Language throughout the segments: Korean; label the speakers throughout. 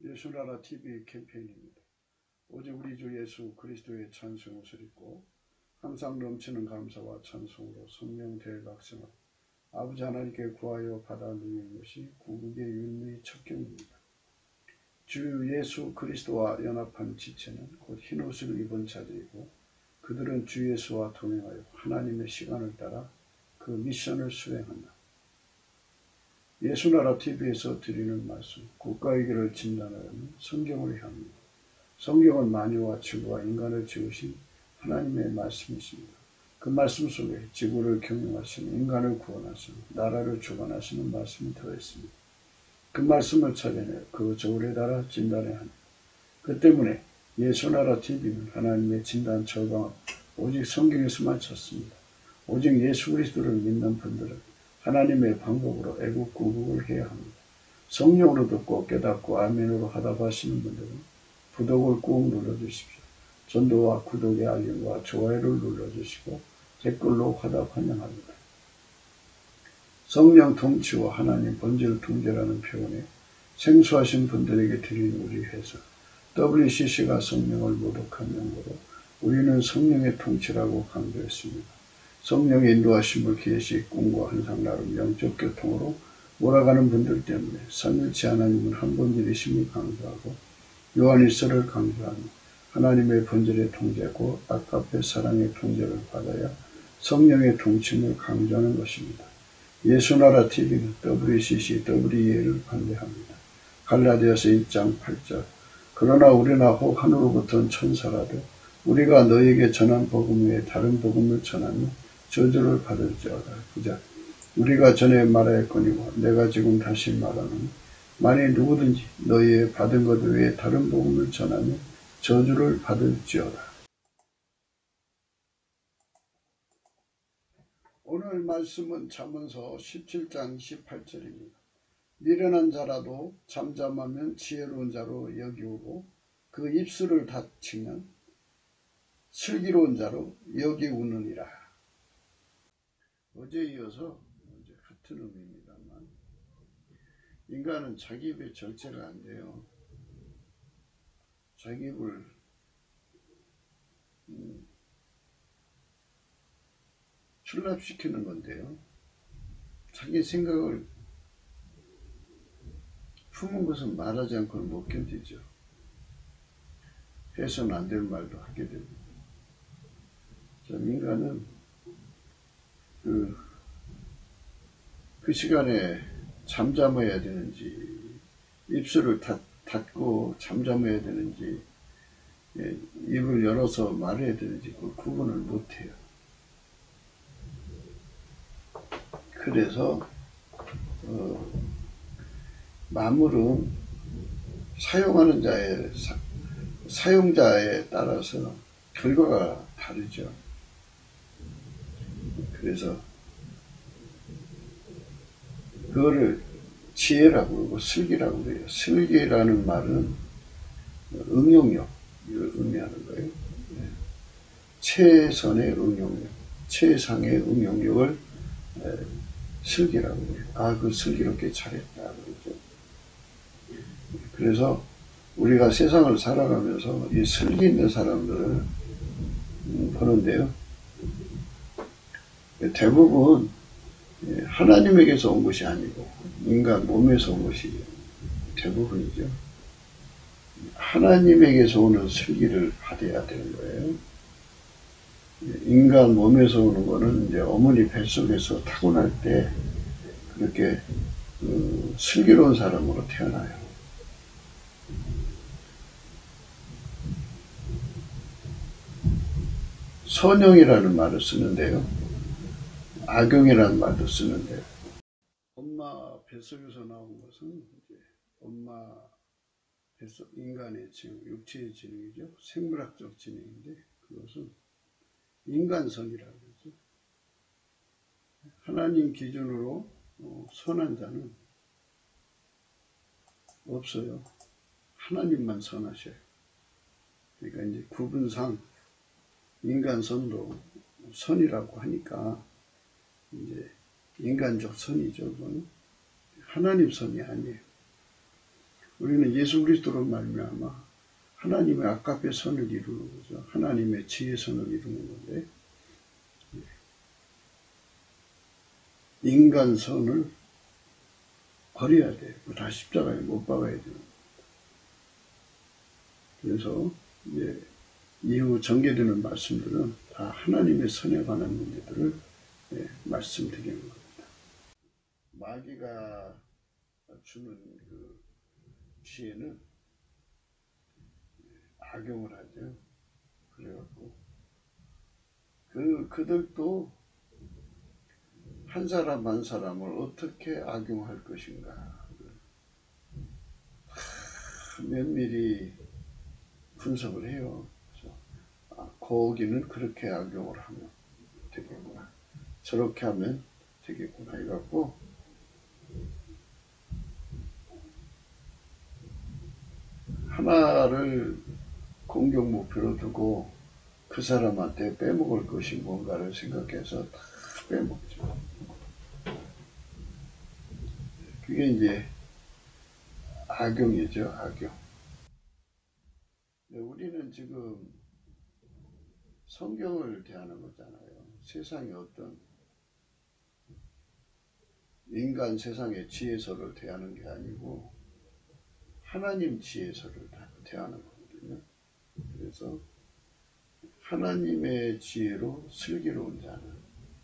Speaker 1: 예수나라 TV 캠페인입니다. 오직 우리 주 예수 그리스도의 찬송을 드리고 항상 넘치는 감사와 찬송으로 성령 대각성을 아버지 하나님께 구하여 받아 누리는 것이 구국의 윤리 첫 경입니다. 주 예수 그리스도와 연합한 지체는 곧 흰옷을 입은 자들이고 그들은 주 예수와 동행하여 하나님의 시간을 따라 그 미션을 수행한다. 예수나라 TV에서 드리는 말씀, 국가의 길을 진단하려면 성경을 향합니다. 성경은 만유와 지구와 인간을 지으신 하나님의 말씀이십니다. 그 말씀 속에 지구를 경영하시는 인간을 구원하시는 나라를 주관하시는 말씀이 들어있습니다. 그 말씀을 찾아내 그 저울에 따라 진단해야 합니다. 그 때문에 예수나라 TV는 하나님의 진단 처방 오직 성경에서만 찾습니다. 오직 예수 그리스도를 믿는 분들은 하나님의 방법으로 애국 구국을 해야 합니다. 성령으로 듣고 깨닫고 아멘으로 하답하시는 분들은 구독을 꾹 눌러주십시오. 전도와 구독의 알림과 좋아요를 눌러주시고 댓글로 화답 환영합니다. 성령 통치와 하나님 본질 통제라는 표현에 생소하신 분들에게 드린 우리 회사 WCC가 성령을 모독한 용어로 우리는 성령의 통치라고 강조했습니다. 성령의 인도하심을 계시, 꿈과 환상 나름 영적 교통으로 몰아가는 분들 때문에 삼일체 하나님은 한 본질이심을 강조하고 요한일서를 강조하며 하나님의 본질의 통제고 아까페 사랑의 통제를 받아야 성령의 통치를 강조하는 것입니다. 예수나라 TV는 WCC, WEA를 반대합니다. 갈라디아서 1장 8절 그러나 우리나 혹 하늘로부터 천사라도 우리가 너에게 전한 복음 외에 다른 복음을 전하며 저주를 받을지어다. 그자 우리가 전에 말하였거니와 내가 지금 다시 말하노니 만일 누구든지 너희의 받은 것 외에 다른 복음을 전하며 저주를 받을지어다. 오늘 말씀은 잠언서 17장 18절입니다. 미련한 자라도 잠잠하면 지혜로운 자로 여기우고 그 입술을 닫히면 슬기로운 자로 여기우느니라. 어제에 이어서 같은 의미입니다만 인간은 자기 입에 절제가 안 돼요. 자기 입을 출납시키는 건데요. 자기 생각을 품은 것은 말하지 않고는 못 견디죠. 해서는 안 될 말도 하게 됩니다. 인간은 그 시간에 잠잠해야 되는지 입술을 닫고 잠잠해야 되는지 입을 열어서 말해야 되는지 그 구분을 못해요. 그래서 만물은 사용하는 자의 사용자에 따라서 결과가 다르죠. 그래서 그거를 지혜라고 그러고 슬기라고 그래요. 슬기라는 말은 응용력을 의미하는 거예요. 최선의 응용력, 최상의 응용력을 슬기라고 해요. 그 슬기롭게 잘했다 그러죠. 그래서 우리가 세상을 살아가면서 이 슬기 있는 사람들을 보는데요. 대부분 하나님에게서 온 것이 아니고 인간 몸에서 온 것이 대부분이죠. 하나님에게서 오는 슬기를 받아야 되는 거예요. 인간 몸에서 오는 거는 이제 어머니 뱃속에서 타고날 때 그렇게 슬기로운 사람으로 태어나요. 선영이라는 말을 쓰는데요. 악용이라는 말도 쓰는데요. 엄마 뱃속에서 나온 것은 이제 엄마 뱃속 인간의 지능, 육체의 지능이죠. 생물학적 지능인데 그것은 인간성이라고 그러죠. 하나님 기준으로 선한 자는 없어요. 하나님만 선하셔요. 그러니까 이제 구분상 인간선도 선이라고 하니까 이제 인간적 선이죠. 그건 하나님 선이 아니에요. 우리는 예수 그리스도로 말미암아 하나님의 아까페 선을 이루는 거죠. 하나님의 지혜 선을 이루는 건데, 인간 선을 버려야 돼요. 다 십자가에 못 박아야 돼요. 그래서 이제 이후 전개되는 말씀들은 다 하나님의 선에 관한 문제들을 말씀드리는 겁니다. 마귀가 주는 그 지혜는 악용을 하죠. 그래갖고 그들도 한 사람 한 사람을 어떻게 악용할 것인가 면밀히 분석을 해요. 그래서 거기는 그렇게 악용을 하면 되겠구나, 저렇게 하면 되겠구나 해갖고 하나를 공격 목표로 두고 그 사람한테 빼먹을 것이 뭔가를 생각해서 다 빼먹죠. 그게 이제 악용이죠, 악용. 우리는 지금 성경을 대하는 거잖아요. 세상의 어떤 인간 세상의 지혜서를 대하는 게 아니고 하나님 지혜서를 대하는 거거든요. 그래서 하나님의 지혜로 슬기로운 자는,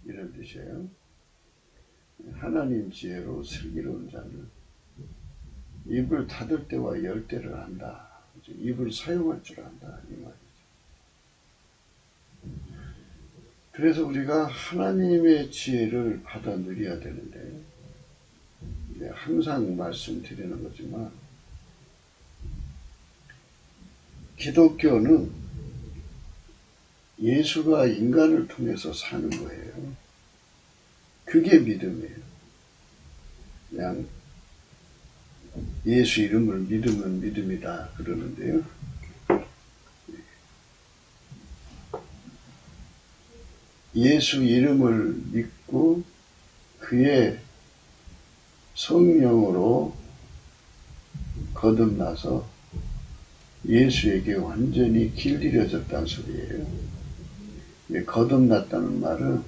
Speaker 1: 이런 뜻이에요. 하나님 지혜로 슬기로운 자는 입을 닫을 때와 열 때를 안다. 입을 사용할 줄 안다, 이 말이죠. 그래서 우리가 하나님의 지혜를 받아 누려야 되는데, 항상 말씀드리는 거지만 기독교는 예수가 인간을 통해서 사는 거예요. 그게 믿음이에요. 그냥 예수 이름을 믿으면 믿음이다 그러는데요. 예수 이름을 믿고 그의 성령으로 거듭나서 예수에게 완전히 길들여졌다는 소리예요. 거듭났다는 말은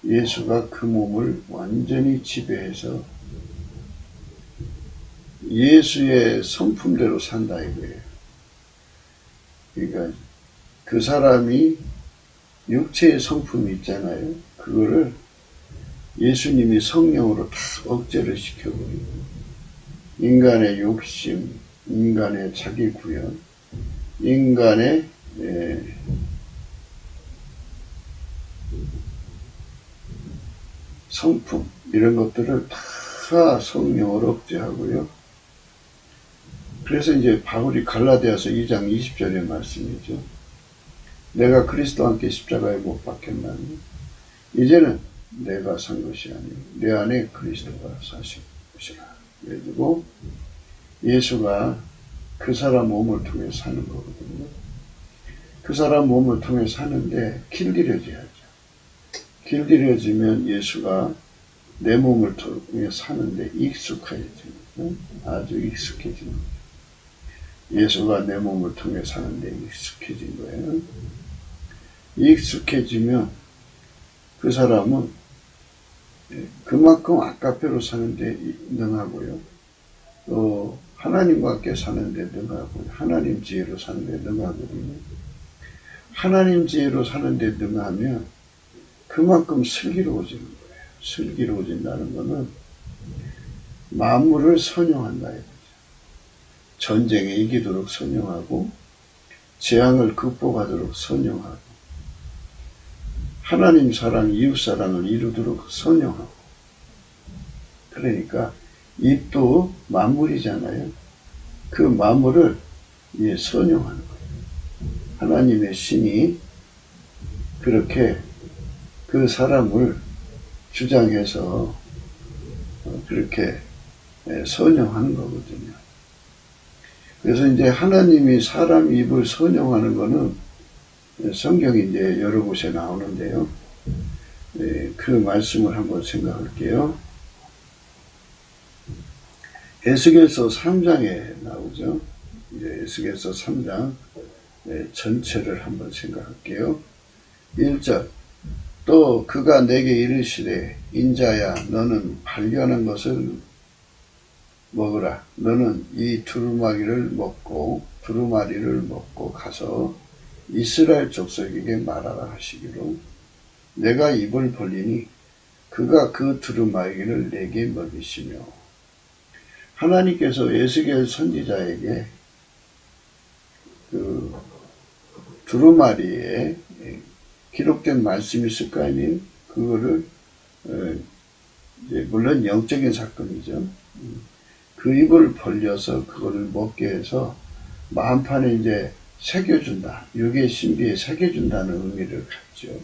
Speaker 1: 예수가 그 몸을 완전히 지배해서 예수의 성품대로 산다 이거예요. 그러니까 그 사람이 육체의 성품이 있잖아요. 그거를 예수님이 성령으로 다 억제를 시켜버리고 인간의 욕심, 인간의 자기 구현, 인간의 성품 이런 것들을 다 성령으로 억제하고요. 그래서 이제 바울이 갈라디아서 2장 20절의 말씀이죠. 내가 그리스도와 함께 십자가에 못 박혔나니 이제는 내가 산 것이 아니고 내 안에 그리스도가 사신 것이라. 그래가지고 예수가 그 사람 몸을 통해 사는 거거든요. 그 사람 몸을 통해 사는데 길들여져야죠. 길들여지면 예수가 내 몸을 통해 사는데 익숙해지는 거죠. 아주 익숙해지는 거죠. 예수가 내 몸을 통해 사는데 익숙해진 거예요. 익숙해지면 그 사람은 그만큼 아까페로 사는데 능하고요. 또 하나님과 함께 사는데 능하고 하나님 지혜로 사는데 능하거든요. 하나님 지혜로 사는데 능하면 그만큼 슬기로워지는 거예요. 슬기로워진다는 것은 만물을 선용한다 이거죠. 전쟁에 이기도록 선용하고 재앙을 극복하도록 선용하고 하나님 사랑, 이웃 사랑을 이루도록 선용하고. 그러니까 입도 만물이잖아요. 그 만물을 선용하는 거예요. 하나님의 신이 그렇게 그 사람을 주장해서 그렇게 선용하는 거거든요. 그래서 이제 하나님이 사람 입을 선용하는 거는 성경이 이제 여러 곳에 나오는데요. 그 말씀을 한번 생각할게요. 에스겔서 3장에 나오죠. 이제 에스겔서 3장 전체를 한번 생각할게요. 1절. 또 그가 내게 이르시되 인자야 너는 발견한 것을 먹으라. 너는 이 두루마리를 먹고 가서 이스라엘 족속에게 말하라 하시기로 내가 입을 벌리니 그가 그 두루마리를 내게 먹이시며. 하나님께서 에스겔 선지자에게 그 두루마리에 기록된 말씀이 있을 거 아니에요? 그거를 이제 물론 영적인 사건이죠. 그 입을 벌려서 그거를 먹게 해서 마음판에 이제 새겨준다. 육의 신비에 새겨준다는 의미를 갖죠.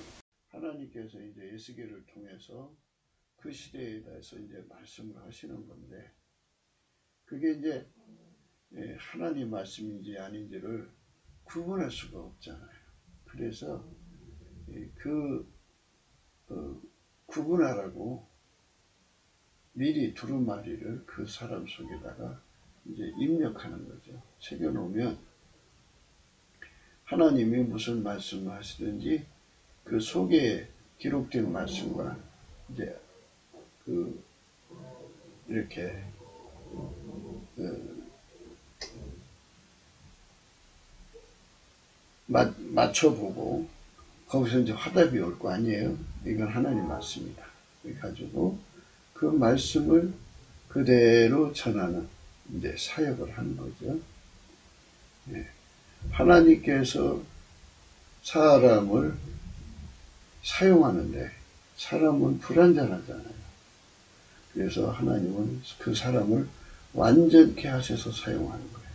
Speaker 1: 하나님께서 이제 에스겔을 통해서 그 시대에 대해서 이제 말씀을 하시는 건데, 그게 이제 하나님 말씀인지 아닌지를 구분할 수가 없잖아요. 그래서 구분하라고 미리 두루마리를 그 사람 속에다가 이제 입력하는 거죠. 새겨놓으면 하나님이 무슨 말씀을 하시든지 그 속에 기록된 말씀과 이제 이렇게 맞춰보고 거기서 이제 화답이 올 거 아니에요. 이건 하나님 말씀이다. 그래가지고 그 말씀을 그대로 전하는 이제 사역을 하는 거죠. 하나님께서 사람을 사용하는데 사람은 불완전하잖아요. 그래서 하나님은 그 사람을 완전케 하셔서 사용하는 거예요.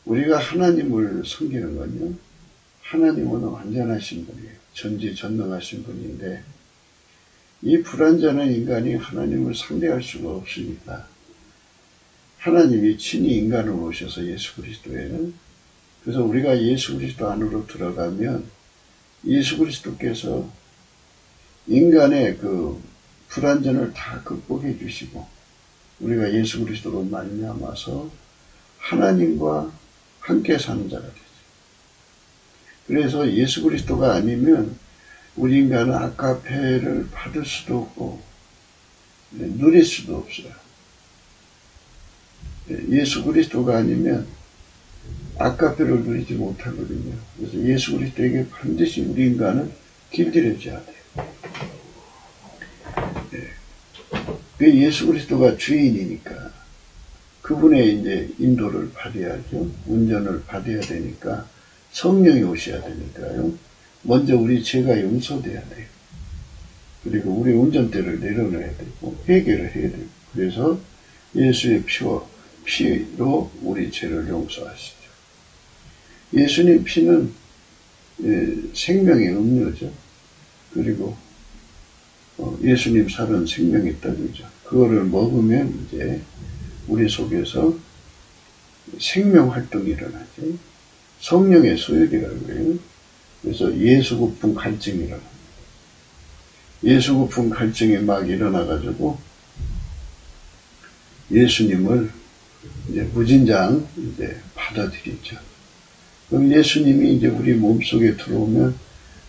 Speaker 1: 우리가 하나님을 섬기는 건요, 하나님은 완전하신 분이에요. 전지전능하신 분인데 이 불완전한 인간이 하나님을 상대할 수가 없으니까 하나님이 친히 인간으로 오셔서 예수 그리스도에는, 그래서 우리가 예수 그리스도 안으로 들어가면 예수 그리스도께서 인간의 그 불완전을 다 극복해 주시고 우리가 예수 그리스도로 말미암아서 하나님과 함께 사는 자가 되죠. 그래서 예수 그리스도가 아니면 우리 인간은 아까페를 받을 수도 없고 누릴 수도 없어요. 예수 그리스도가 아니면 아까페를 누리지 못하거든요. 그래서 예수 그리스도에게 반드시 우리 인간은 길들여져야 돼요. 그 예수 그리스도가 주인이니까 그분의 이제 인도를 받아야죠. 운전을 받아야 되니까 성령이 오셔야 되니까요. 먼저 우리 죄가 용서돼야 돼요. 그리고 우리 운전대를 내려놔야 되고 회개를 해야 돼요. 그래서 예수의 피로 우리 죄를 용서하시죠. 예수님 피는 생명의 음료죠. 그리고 예수님 살은 생명의 떡이죠. 그거를 먹으면 이제 우리 속에서 생명 활동이 일어나죠. 성령의 소욕이라고 해요. 그래서 예수고품 갈증이 일어납니다. 예수고품 갈증이 막 일어나가지고 예수님을 이제 무진장 이제 받아들이죠. 그럼 예수님이 이제 우리 몸속에 들어오면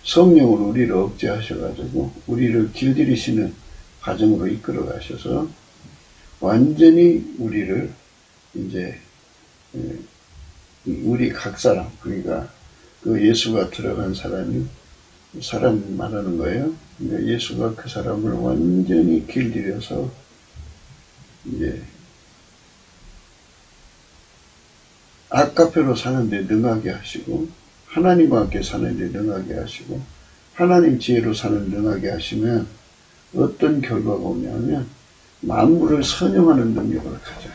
Speaker 1: 성령으로 우리를 억제하셔가지고 우리를 길들이시는 과정으로 이끌어 가셔서 완전히 우리를 이제 우리 각 사람, 그러니까 그 예수가 들어간 사람 말하는 거예요. 그러니까 예수가 그 사람을 완전히 길들여서 이제 아까페로 사는데 능하게 하시고 하나님과 함께 사는데 능하게 하시고 하나님 지혜로 사는 능하게 하시면 어떤 결과가 오냐면 만물을 선용하는 능력을 가져요.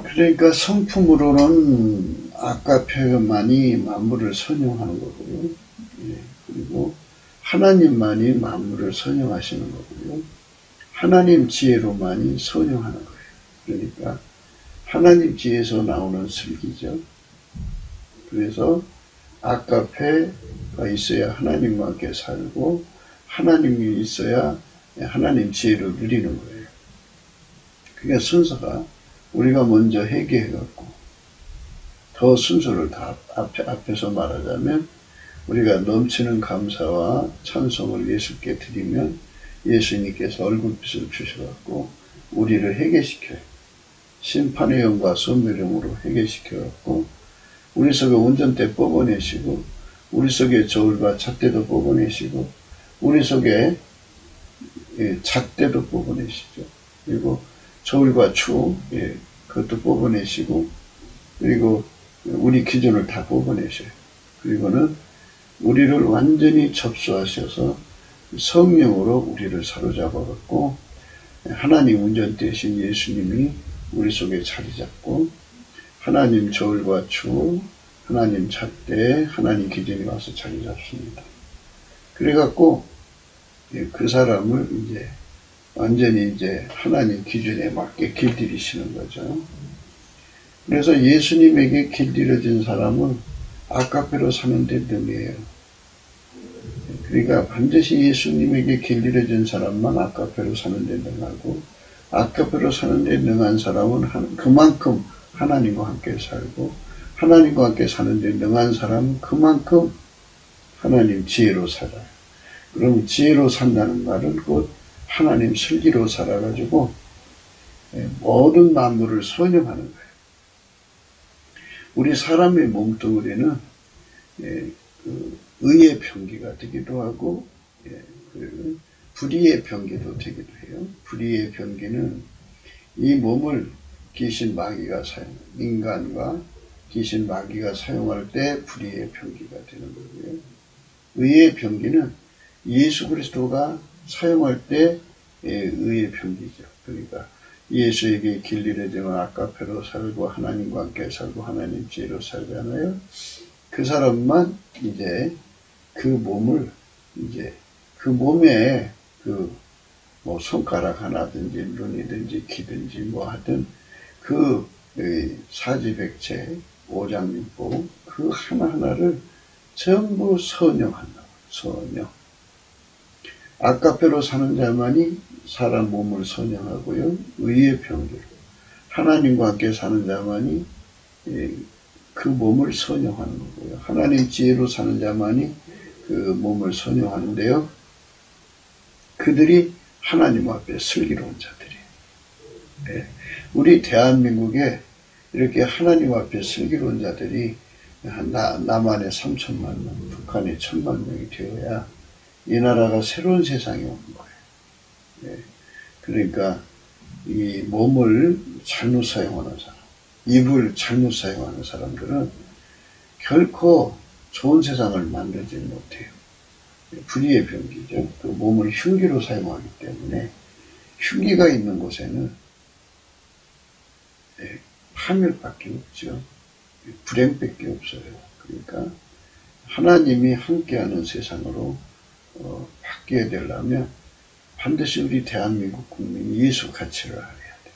Speaker 1: 그러니까 성품으로는 아까페만이 만물을 선용하는 거고요. 그리고 하나님만이 만물을 선용하시는 거고요. 하나님 지혜로만이 선용하는 거예요. 그러니까 하나님 지혜에서 나오는 슬기죠. 그래서 아까페가 있어야 하나님과 함께 살고 하나님이 있어야 하나님 지혜를 누리는 거예요. 그게 순서가 우리가 먼저 회개해갖고 더 순서를 다 앞에서 말하자면 우리가 넘치는 감사와 찬송을 예수께 드리면 예수님께서 얼굴빛을 주셔갖고 우리를 회개시켜요. 심판의 영과 선멸령으로 회개시켜갖고 우리 속에 운전대 뽑아내시고 우리 속에 저울과 잣대도 뽑아내시고 우리 속에 잣대도 뽑아내시죠. 그리고 저울과 추 그것도 뽑아내시고 그리고 우리 기준을 다 뽑아내셔요. 그리고는 우리를 완전히 접수하셔서 성령으로 우리를 사로잡아갖고 하나님 운전대신 예수님이 우리 속에 자리 잡고 하나님 저울과 추, 하나님 잣대, 하나님 기준이 와서 자리 잡습니다. 그래갖고 그 사람을 이제 완전히 이제 하나님 기준에 맞게 길들이시는 거죠. 그래서 예수님에게 길들여진 사람은 아카페로 사는 데 능해요. 그러니까 반드시 예수님에게 길들여진 사람만 아카페로 사는 데 능하고 아카페로 사는 데 능한 사람은 그만큼 하나님과 함께 살고 하나님과 함께 사는 데 능한 사람은 그만큼 하나님 지혜로 살아요. 그럼 지혜로 산다는 말은 곧 하나님 슬기로 살아가지고 모든 만물을 선용하는 거예요. 우리 사람의 몸뚱아리는 의의 병기가 되기도 하고 불의의 병기도 되기도 해요. 불의의 병기는 이 몸을 귀신 마귀가 인간과 귀신 마귀가 사용할 때 불의의 병기가 되는 거고요. 의의 병기는 예수 그리스도가 사용할 때 의의 병기죠. 그러니까 예수에게 길들여지면 아카페로 살고 하나님과 함께 살고 하나님 지혜로 살잖아요. 그 사람만 이제 그 몸을 이제 그 몸에 뭐 손가락 하나든지 눈이든지 귀든지 뭐 하든 그 사지백체 오장육부 그 하나하나를 전부 선용한다고. 선용. 아카페로 사는 자만이 사람 몸을 선용하고요. 의의 병기로. 하나님과 함께 사는 자만이 그 몸을 선용하는 거고요. 하나님 지혜로 사는 자만이 그 몸을 선용하는데요. 그들이 하나님 앞에 슬기로운 자들이에요. 우리 대한민국에 이렇게 하나님 앞에 슬기로운 자들이 남한에 3천만 명, 북한에 1,000만 명이 되어야 이 나라가 새로운 세상에 오는 거예요. 그러니까 이 몸을 잘못 사용하는 사람, 입을 잘못 사용하는 사람들은 결코 좋은 세상을 만들지 못해요. 불의의 병기죠. 그 몸을 흉기로 사용하기 때문에 흉기가 있는 곳에는 파멸밖에 없죠. 불행밖에 없어요. 그러니까 하나님이 함께하는 세상으로 바뀌어야 되려면 반드시 우리 대한민국 국민이 예수 가치를 알아야 돼요.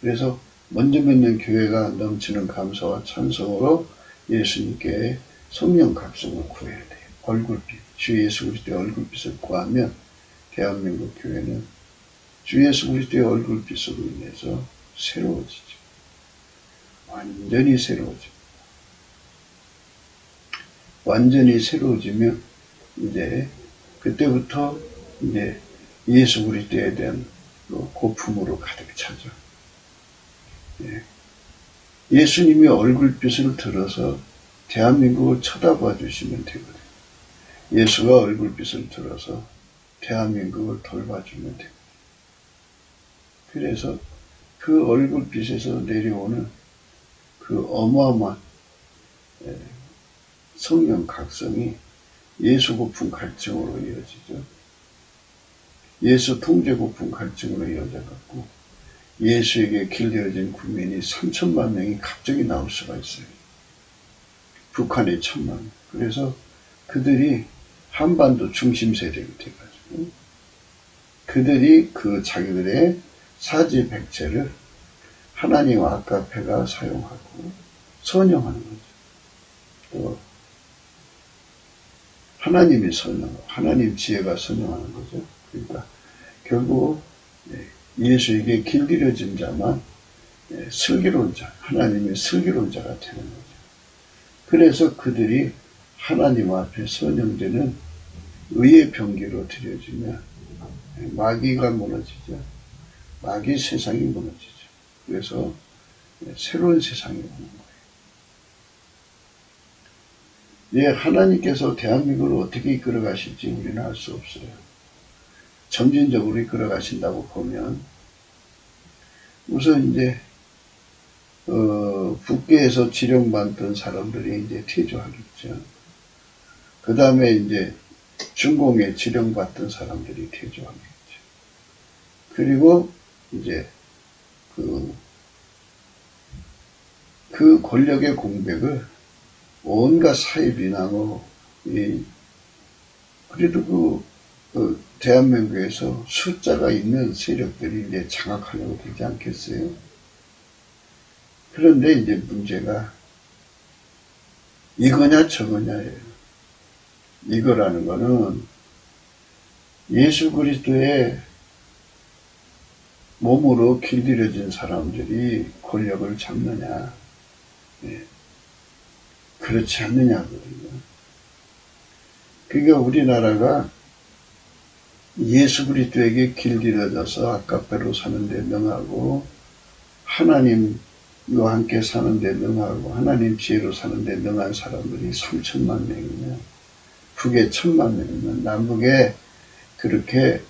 Speaker 1: 그래서 먼저 맺는 교회가 넘치는 감사와 찬송으로 예수님께 성령 각성을 구해야 돼요. 얼굴빛, 주 예수 그리스도의 얼굴빛을 구하면 대한민국 교회는 주 예수 그리스도의 얼굴빛으로 인해서 새로워지죠. 완전히 새로워집니다. 완전히 새로워지면 이제 그때부터 이제 예수 그리스도에 대한 고품으로 가득 차죠. 예수님의 얼굴빛을 들어서 대한민국을 쳐다봐 주시면 되거든요. 예수가 얼굴빛을 들어서 대한민국을 돌봐주면 됩니다. 그래서 그 얼굴빛에서 내려오는 그 어마어마한 성령 각성이 예수 고품 갈증으로 이어지죠. 예수 통제 고품 갈증으로 이어져갖고 예수에게 길들여진 국민이 3천만 명이 갑자기 나올 수가 있어요. 북한에 1,000만 명. 그래서 그들이 한반도 중심 세력이 돼가지고 그들이 그 자기들의 사지백체를 하나님 아카페가 사용하고 선용하는 거죠. 또 하나님이 선용하고 하나님 지혜가 선용하는 거죠. 그러니까 결국 예수에게 길들여진 자만 슬기로운 자, 하나님의 슬기로운 자가 되는 거죠. 그래서 그들이 하나님 앞에 선영되는 의의 병기로 드려지며 마귀가 무너지죠. 마귀 세상이 무너지죠. 그래서 새로운 세상이 오는 거예요. 예, 하나님께서 대한민국을 어떻게 이끌어 가실지 우리는 알 수 없어요. 점진적으로 이끌어 가신다고 보면 우선 이제 국계에서 지령받던 사람들이 이제 퇴조하겠죠. 그 다음에 이제 중공에 지령받던 사람들이 퇴조하겠죠. 그리고 이제 그 권력의 공백을 온갖 사회 비난으로 그래도 대한민국에서 숫자가 있는 세력들이 이제 장악하려고 들지 않겠어요? 그런데 이제 문제가 이거냐 저거냐예요. 이거라는 거는 예수 그리스도의 몸으로 길들여진 사람들이 권력을 잡느냐, 그렇지 않느냐거든요. 그러니까 우리나라가 예수 그리스도에게 길들여져서 아까페로 사는데 능하고 하나님과 함께 사는데 능하고 하나님 지혜로 사는데 능한 사람들이 3천만 명이면 북에 1,000만 명이면 남북에 그렇게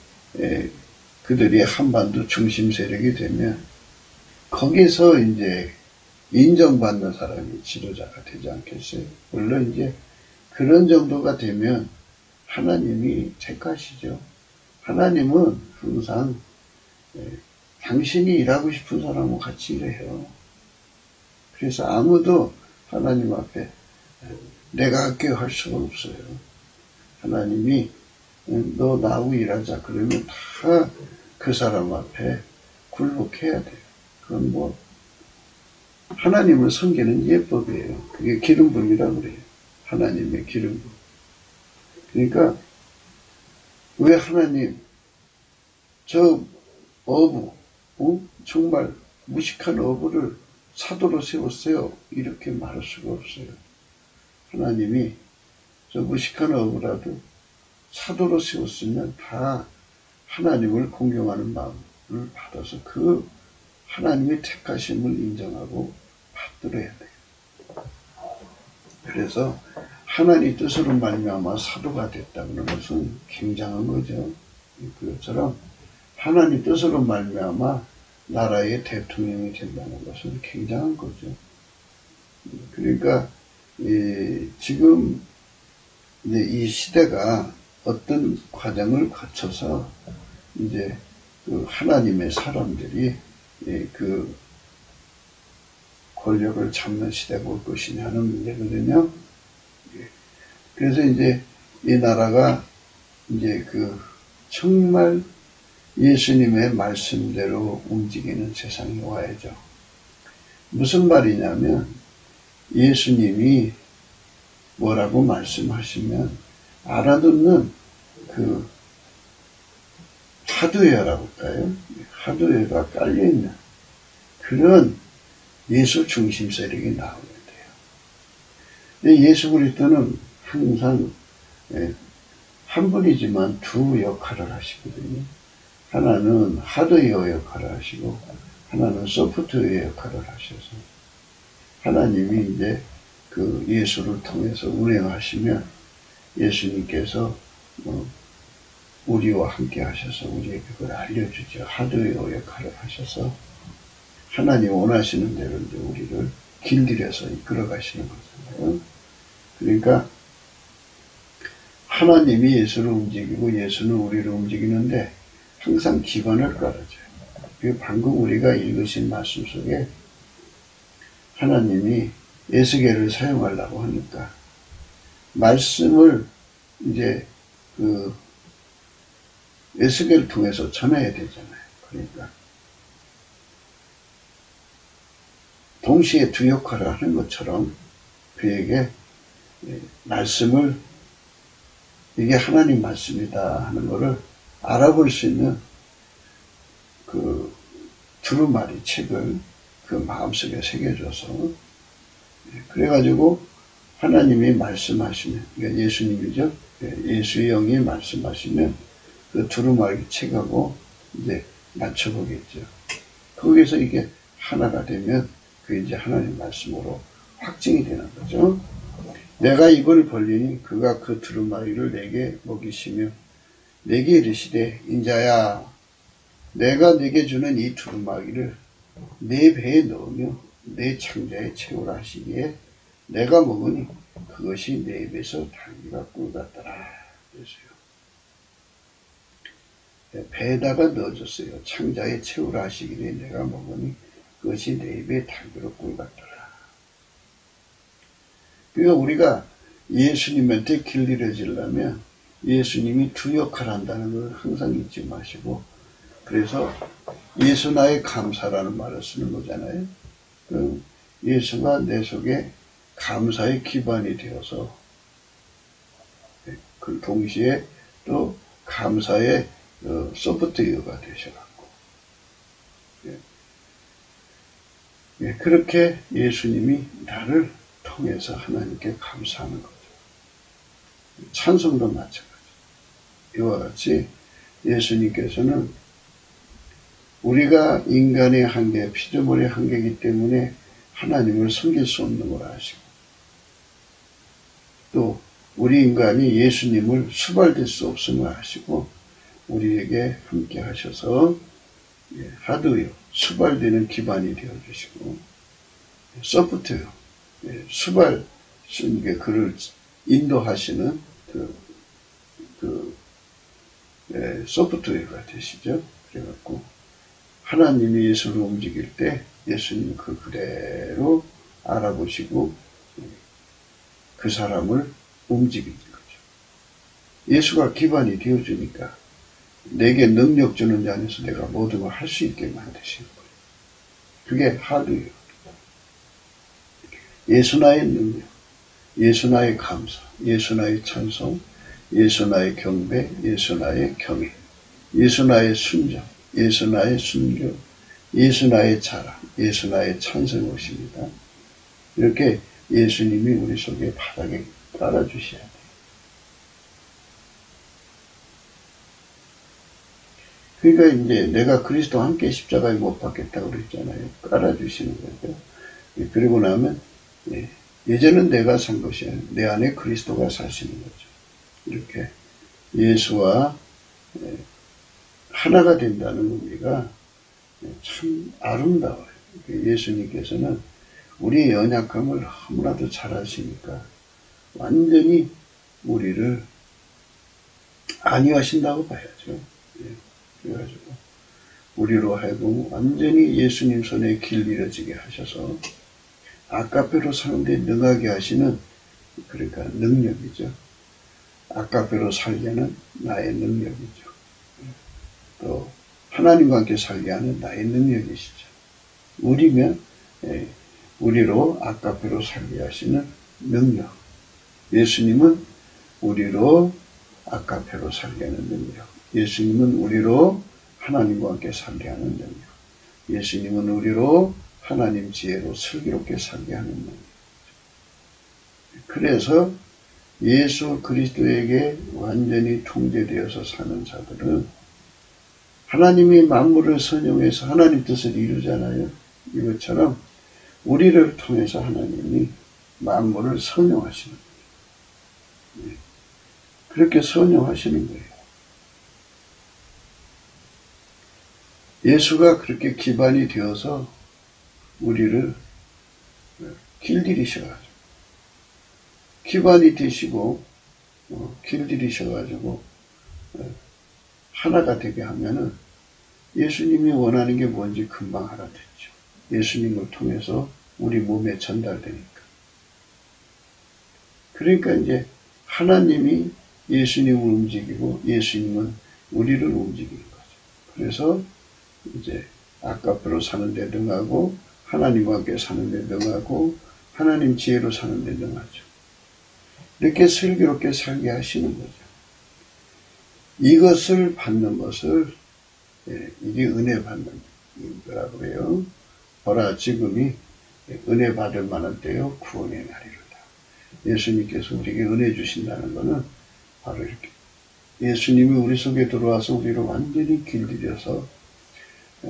Speaker 1: 그들이 한반도 중심 세력이 되면 거기서 이제 인정받는 사람이 지도자가 되지 않겠어요? 물론 이제 그런 정도가 되면 하나님이 택하시죠. 하나님은 항상 당신이 일하고 싶은 사람하고 같이 일해요. 그래서 아무도 하나님 앞에 내가 할게요 할 수가 없어요. 하나님이 너 나하고 일하자 그러면 다 그 사람 앞에 굴복해야 돼요. 그건 뭐 하나님을 섬기는 예법이에요. 그게 기름부음이라고 그래요. 하나님의 기름부음. 그러니까 왜 하나님 저 어부 정말 무식한 어부를 사도로 세웠어요. 이렇게 말할 수가 없어요. 하나님이 저 무식한 어부라도 사도로 세웠으면 다 하나님을 공경하는 마음을 받아서 그 하나님의 택하심을 인정하고 받들어야 돼요. 그래서 하나님 뜻으로 말미암아 사도가 됐다는 것은 굉장한 거죠. 그것처럼 하나님 뜻으로 말미암아 나라의 대통령이 된다는 것은 굉장한 거죠. 그러니까 지금 이 시대가 어떤 과정을 거쳐서 이제 그 하나님의 사람들이 그 권력을 잡는 시대가 올 것이냐 하는 문제거든요. 그래서 이제 이 나라가 이제 그 정말 예수님의 말씀대로 움직이는 세상이 와야죠. 무슨 말이냐면 예수님이 뭐라고 말씀하시면 알아듣는 그 하드웨어라고 할까요? 하드웨어가 깔려있는 그런 예수 중심 세력이 나오게 돼요. 예수 그리스도는 항상 한 분이지만 두 역할을 하시거든요. 하나는 하드웨어 역할을 하시고 하나는 소프트웨어 역할을 하셔서 하나님이 이제 그 예수를 통해서 운행하시면 예수님께서 우리와 함께 하셔서 우리에게 그걸 알려주죠. 하드웨어 역할을 하셔서 하나님 원하시는 대로 이제 우리를 길들여서 이끌어 가시는 거잖아요. 그러니까 하나님이 예수를 움직이고 예수는 우리를 움직이는데 항상 기반을 깔아줘요. 방금 우리가 읽으신 말씀 속에 하나님이 에스겔을 사용하려고 하니까 말씀을 이제 그 에스겔을 통해서 전해야 되잖아요. 그러니까 동시에 두 역할을 하는 것처럼 그에게 말씀을 이게 하나님 말씀이다 하는 것을 알아볼 수 있는 그 두루마리 책을 그 마음속에 새겨줘서 그래가지고 하나님이 말씀하시면, 그러니까 예수님이죠. 예수의 영이 말씀하시면 그 두루마리 책하고 이제 맞춰보겠죠. 거기서 이게 하나가 되면 그게 이제 하나님 말씀으로 확증이 되는 거죠. 내가 입을 벌리니 그가 그 두루마리를 내게 먹이시며 내게 이르시되 인자야 내가 내게 주는 이 두루마리를 내 배에 넣으며 내 창자에 채우라 하시기에 내가 먹으니 그것이 내 입에서 당기가 꿀 같더라. 그랬어요. 배에다가 넣어줬어요. 창자에 채우라 하시기에 내가 먹으니 그것이 내 입에 당기로 꿀 같더라. 그러니까 우리가 예수님한테 길들여지려면 예수님이 두 역할을 한다는 걸 항상 잊지 마시고, 그래서 예수 나의 감사라는 말을 쓰는 거잖아요. 예수가 내 속에 감사의 기반이 되어서 그 동시에 또 감사의 소프트웨어가 되셔갖고 그렇게 예수님이 나를 통해서 하나님께 감사하는 거죠. 찬송도 마찬가지. 이와 같이 예수님께서는 우리가 인간의 한계, 피조물의 한계이기 때문에 하나님을 섬길 수 없는 걸 아시고, 또 우리 인간이 예수님을 수발될 수 없음을 아시고 우리에게 함께 하셔서 하드웨어, 수발되는 기반이 되어주시고, 소프트웨어, 수발 쓰는 그를 인도하시는 소프트웨어가 되시죠. 그래갖고 하나님이 예수를 움직일 때 예수님 그 그대로 알아보시고 그 사람을 움직이는 거죠. 예수가 기반이 되어주니까 내게 능력 주는 자 안에서 내가 모든 걸 할 수 있게 만드시는 거예요. 그게 하드웨어. 예수 나의 능력, 예수 나의 감사, 예수 나의 찬송, 예수 나의 경배, 예수 나의 경외, 예수 나의 순종, 예수 나의 순교, 예수 나의 자랑, 예수 나의 찬송이십니다. 이렇게 예수님이 우리 속에 바닥에 깔아주셔야 돼요. 그러니까 이제 내가 그리스도와 함께 십자가에 못 박겠다고 그랬잖아요. 깔아주시는 거죠. 그리고 나면 예전은 내가 산 것이 아니라 내 안에 그리스도가 사시는 거죠. 이렇게 예수와 하나가 된다는 의미가 참 아름다워요. 예수님께서는 우리의 연약함을 너무나도 잘 아시니까 완전히 우리를 안위하신다고 봐야죠. 그래가지고 우리로 하여금 완전히 예수님 손에 길들여지게 하셔서 아까페로 사는데 능하게 하시는, 그러니까 능력이죠. 아까페로 살게 하는 나의 능력이죠. 또 하나님과 함께 살게 하는 나의 능력이시죠. 우리면 우리로 아까페로 살게 하시는 능력. 예수님은 우리로 아까페로 살게 하는 능력. 예수님은 우리로 하나님과 함께 살게 하는 능력. 예수님은 우리로 하나님 지혜로 슬기롭게 살게 하는 능력. 그래서 예수 그리스도에게 완전히 통제되어서 사는 자들은 하나님이 만물을 선용해서 하나님 뜻을 이루잖아요. 이것처럼 우리를 통해서 하나님이 만물을 선용하시는 거예요. 그렇게 선용하시는 거예요. 예수가 그렇게 기반이 되어서 우리를 길들이셔가지고, 기반이 되시고 길들이셔가지고 하나가 되게 하면은 예수님이 원하는 게 뭔지 금방 알아듣죠. 예수님을 통해서 우리 몸에 전달되니까. 그러니까 이제 하나님이 예수님을 움직이고 예수님은 우리를 움직이는 거죠. 그래서 이제 아까페로 사는 데 능하고 하나님과 함께 사는 데 능하고 하나님 지혜로 사는 데 능하죠. 이렇게 슬기롭게 살게 하시는 거죠. 이것을 받는 것을 이게 은혜 받는 거라고 해요. 보라 지금이 은혜 받을 만한 때요 구원의 날이로다. 예수님께서 우리에게 은혜 주신다는 것은 바로 이렇게 예수님이 우리 속에 들어와서 우리를 완전히 길들여서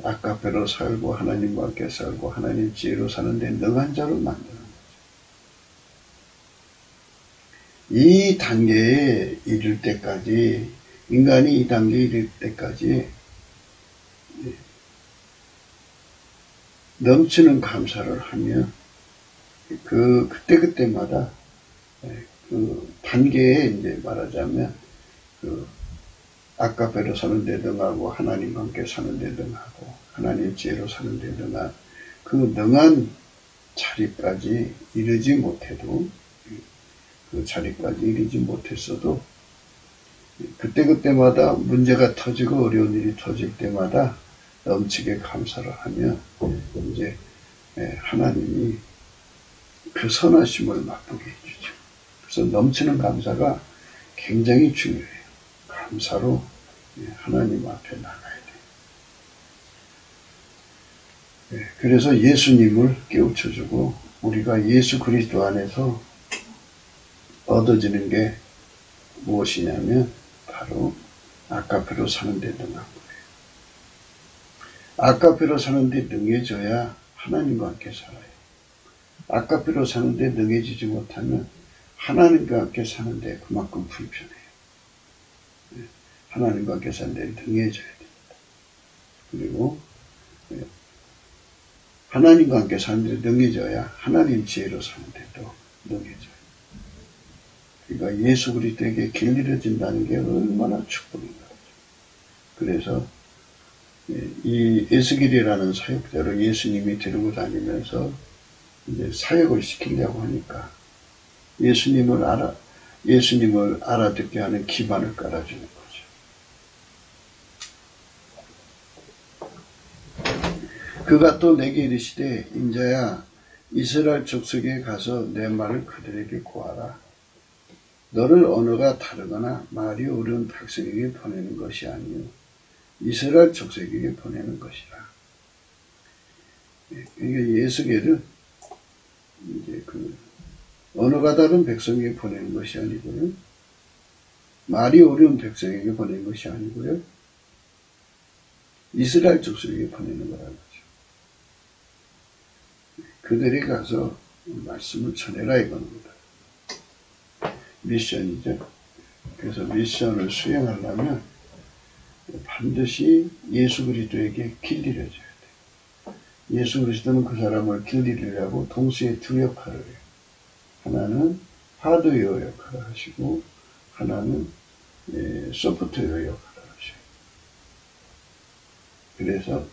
Speaker 1: 아까페로 살고 하나님과 함께 살고 하나님 지혜로 사는데 능한 자로 만드는 거죠. 이 단계에 이를 때까지 인간이 이 단계에 이를 때까지 넘치는 감사를 하며 그때마다 그 단계에 이제 말하자면 아까페로 사는 데 능하고 하나님과 함께 사는 데 능하고 하나님 지혜로 사는 데 능한 그 능한 자리까지 이르지 못해도 그 자리까지 이르지 못했어도 그때마다 문제가 터지고 어려운 일이 터질 때마다 넘치게 감사를 하며 이제 하나님이 그 선하심을 맛보게 해주죠. 그래서 넘치는 감사가 굉장히 중요해요. 감사로 하나님 앞에 나가야 돼요. 그래서 예수님을 깨우쳐주고 우리가 예수 그리스도 안에서 얻어지는 게 무엇이냐면 바로 아까페로 사는 데 능한 거예요. 아까페로 사는 데 능해져야 하나님과 함께 살아요. 아까페로 사는 데 능해지지 못하면 하나님과 함께 사는 데 그만큼 불편해요. 하나님과 함께 사는 데 능해져야 됩니다. 그리고 하나님과 함께 사는 데 능해져야 하나님 지혜로 사는 데도 능해져요. 그러니까 예수 그리스도에게 길들여진다는 게 얼마나 축복인가. 그래서 이 에스겔이라는 사역자를 예수님이 데리고 다니면서 이제 사역을 시키려고 하니까 예수님을 알아듣게 하는 기반을 깔아주는 거죠. 그가 또 내게 이르시되 인자야 이스라엘 족속에 가서 내 말을 그들에게 고하라. 너를 언어가 다르거나 말이 어려운 백성에게 보내는 것이 아니요 이스라엘 족속에게 보내는 것이라. 그러니까 예수께는 이제 언어가 다른 백성에게 보내는 것이 아니고요. 말이 어려운 백성에게 보내는 것이 아니고요. 이스라엘 족속에게 보내는 거라는 거죠. 그들이 가서 말씀을 전해라 이겁니다. 미션이죠. 그래서 미션을 수행하려면 반드시 예수 그리스도에게 길들여져야 돼요. 예수 그리스도는 그 사람을 길들이려고 동시에 두 역할을 해요. 하나는 하드웨어 역할을 하시고 하나는 소프트웨어 역할을 하셔요. 그래서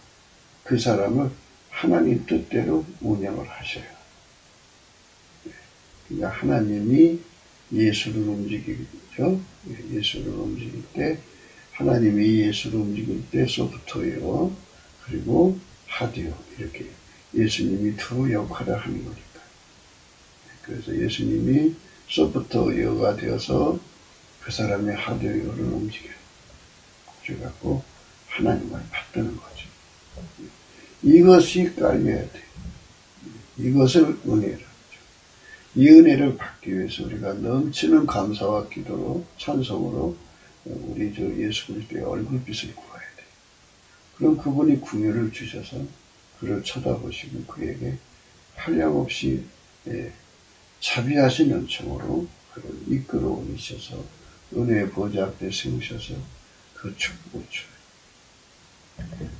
Speaker 1: 그 사람을 하나님 뜻대로 운영을 하셔요. 그러니까 하나님이 예수를 움직이죠. 예수를 움직일 때 하나님이 예수를 움직일 때 소프트웨어 그리고 하드웨어 이렇게 예수님이 두 역할을 하는 거니까. 그래서 예수님이 소프트웨어가 되어서 그 사람의 하드웨어를 움직여요. 그래갖고 하나님을 받드는 거죠. 이것이 깔려야 돼요. 이것을 은혜라. 이 은혜를 받기 위해서 우리가 넘치는 감사와 기도로 찬송으로 우리 예수 그리스도의 얼굴빛을 구해야 돼요. 그럼 그분이 궁유를 주셔서 그를 쳐다보시고 그에게 한량없이 자비하신 은총으로 그를 이끌어 오시셔서 은혜의 보좌 앞에 세우셔서 그 축복을 줘요.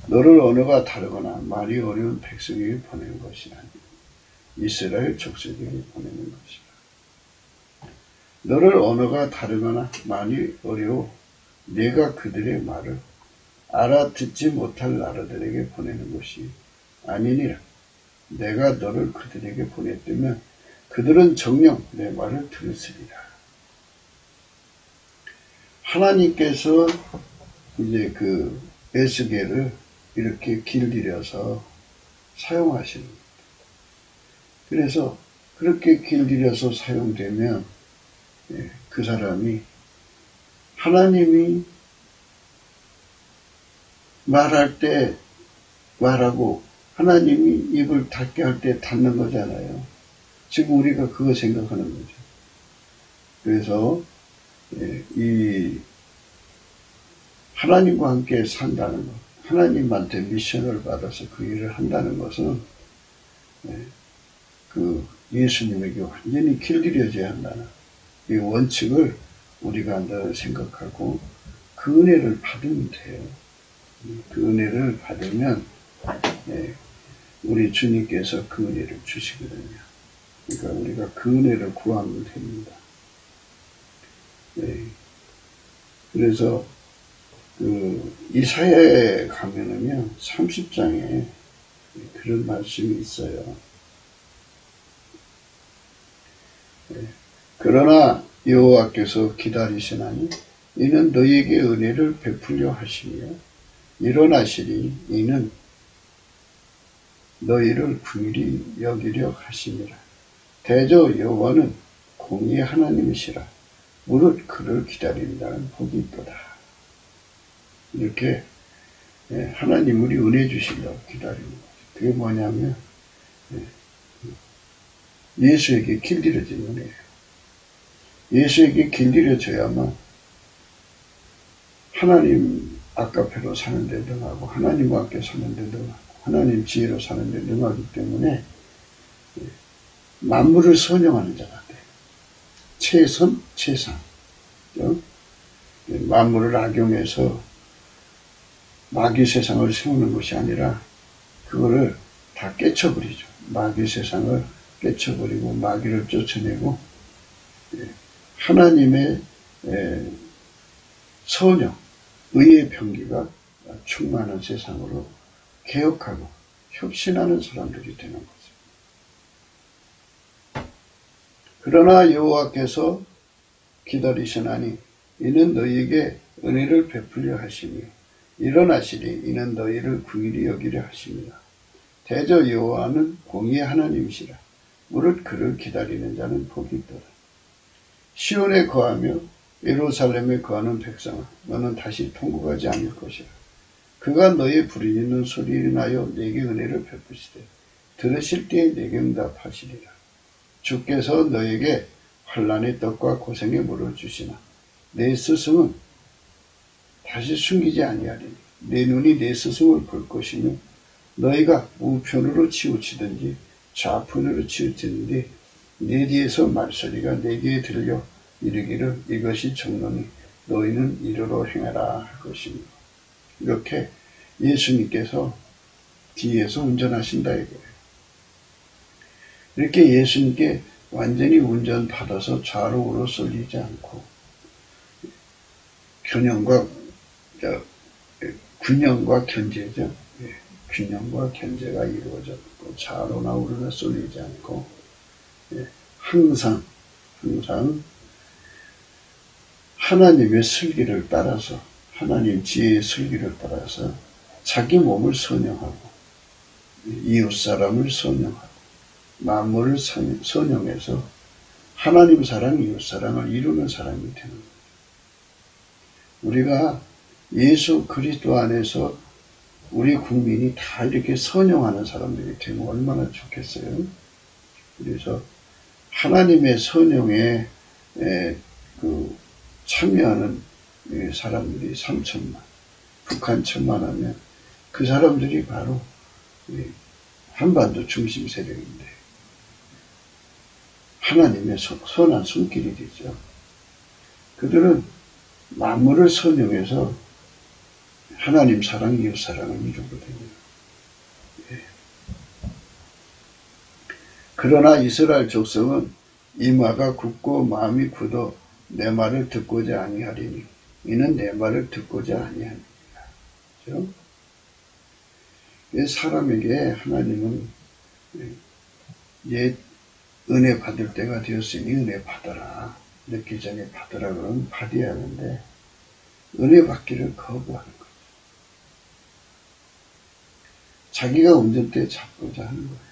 Speaker 1: 너를 언어가 다르거나 말이 어려운 백성에게 보내는 것이 아니고 이스라엘 족속에게 보내는 것이라. 너를 언어가 다르거나 많이 어려워 내가 그들의 말을 알아듣지 못할 나라들에게 보내는 것이 아니니라. 내가 너를 그들에게 보냈다면 그들은 정녕 내 말을 들으리라. 하나님께서 이제 그 에스겔을 이렇게 길들여서 사용하시는 거예요. 그래서 그렇게 길들여서 사용되면 그 사람이 하나님이 말할 때 말하고 하나님이 입을 닫게 할 때 닫는 거잖아요. 지금 우리가 그거 생각하는 거죠. 그래서 이 하나님과 함께 산다는 것, 하나님한테 미션을 받아서 그 일을 한다는 것은 그 예수님에게 완전히 길들여져야 한다는 이 원칙을 우리가 늘 생각하고 그 은혜를 받으면 돼요. 그 은혜를 받으면 우리 주님께서 그 은혜를 주시거든요. 그러니까 우리가 그 은혜를 구하면 됩니다. 그래서 그 이사야에 가면은요 30장에 그런 말씀이 있어요. 그러나 여호와께서 기다리시나니 이는 너희에게 은혜를 베풀려 하시며 일어나시리 이는 너희를 긍휼히 여기려 하심이라. 대저 여호와는 공의의 하나님이시라. 무릇 그를 기다린다는 복이 있도다. 이렇게 하나님 우리 은혜 주시려고 기다리는 거죠. 그게 뭐냐면 예수에게 길들여진 은혜예요. 예수에게 길들여져야만 하나님 아카페로 사는데 능하고 하나님과 함께 사는데 능하고 하나님 지혜로 사는데 능하기 때문에 만물을 선용하는 자가 돼요. 최선, 최상. 만물을 악용해서 마귀 세상을 세우는 것이 아니라 그거를 다 깨쳐버리죠. 마귀 세상을 깨쳐버리고 마귀를 쫓아내고 하나님의 선영, 의의 병기가 충만한 세상으로 개혁하고 혁신하는 사람들이 되는 거죠. 그러나 여호와께서 기다리시나니 이는 너희에게 은혜를 베풀려 하시며 일어나시리 이는 너희를 긍휼히 여기려 하십니다. 대저 여호와는 공의의 하나님이시라. 무릇 그를 기다리는 자는 복이 있도다. 시온에 거하며 예루살렘에 거하는 백성아 너는 다시 통곡하지 않을 것이라. 그가 너의 부르짖는 소리를 인하여 내게 은혜를 베푸시되 들으실 때에 내게 응답하시리라. 주께서 너에게 환난의 떡과 고생의 물을 주시나 내 스승은 다시 숨기지 아니하리니 내 눈이 내 스승을 볼 것이며 너희가 우편으로 치우치든지 좌편으로 치우치든지 내 뒤에서 말소리가 내게 들려 이르기를 이것이 정론이 너희는 이르러 행하라 할 것입니다. 이렇게 예수님께서 뒤에서 운전하신다 이거예요. 이렇게 예수님께 완전히 운전받아서 좌로 우로 쏠리지 않고 균형과 견제죠. 균형과 견제가 이루어졌고 좌로나 우로나 쏠리지 않고 항상 하나님의 슬기를 따라서 하나님 지혜의 슬기를 따라서 자기 몸을 선영하고 이웃사람을 선영하고 만물을 선영해서 하나님 사랑 이웃사랑을 이루는 사람이 되는 거예요. 우리가 예수 그리스도 안에서 우리 국민이 다 이렇게 선영하는 사람들이 되면 얼마나 좋겠어요. 그래서 하나님의 선영에 참여하는 사람들이 3천만, 북한 1,000만 하면 그 사람들이 바로 한반도 중심 세력인데 하나님의 선한 손길이 되죠. 그들은 만물을 선용해서 하나님 사랑, 이웃 사랑을 이루거든요. 그러나 이스라엘 족속은 이마가 굳고 마음이 굳어 내 말을 듣고자 아니하리니 이는 내 말을 듣고자 아니하니라. 그렇죠? 사람에게 하나님은 옛 은혜 받을 때가 되었으니 은혜 받아라. 늦기 전에 받으라 그러면 받아야 하는데 은혜 받기를 거부하는 거죠. 자기가 운전대에 잡고자 하는 거예요.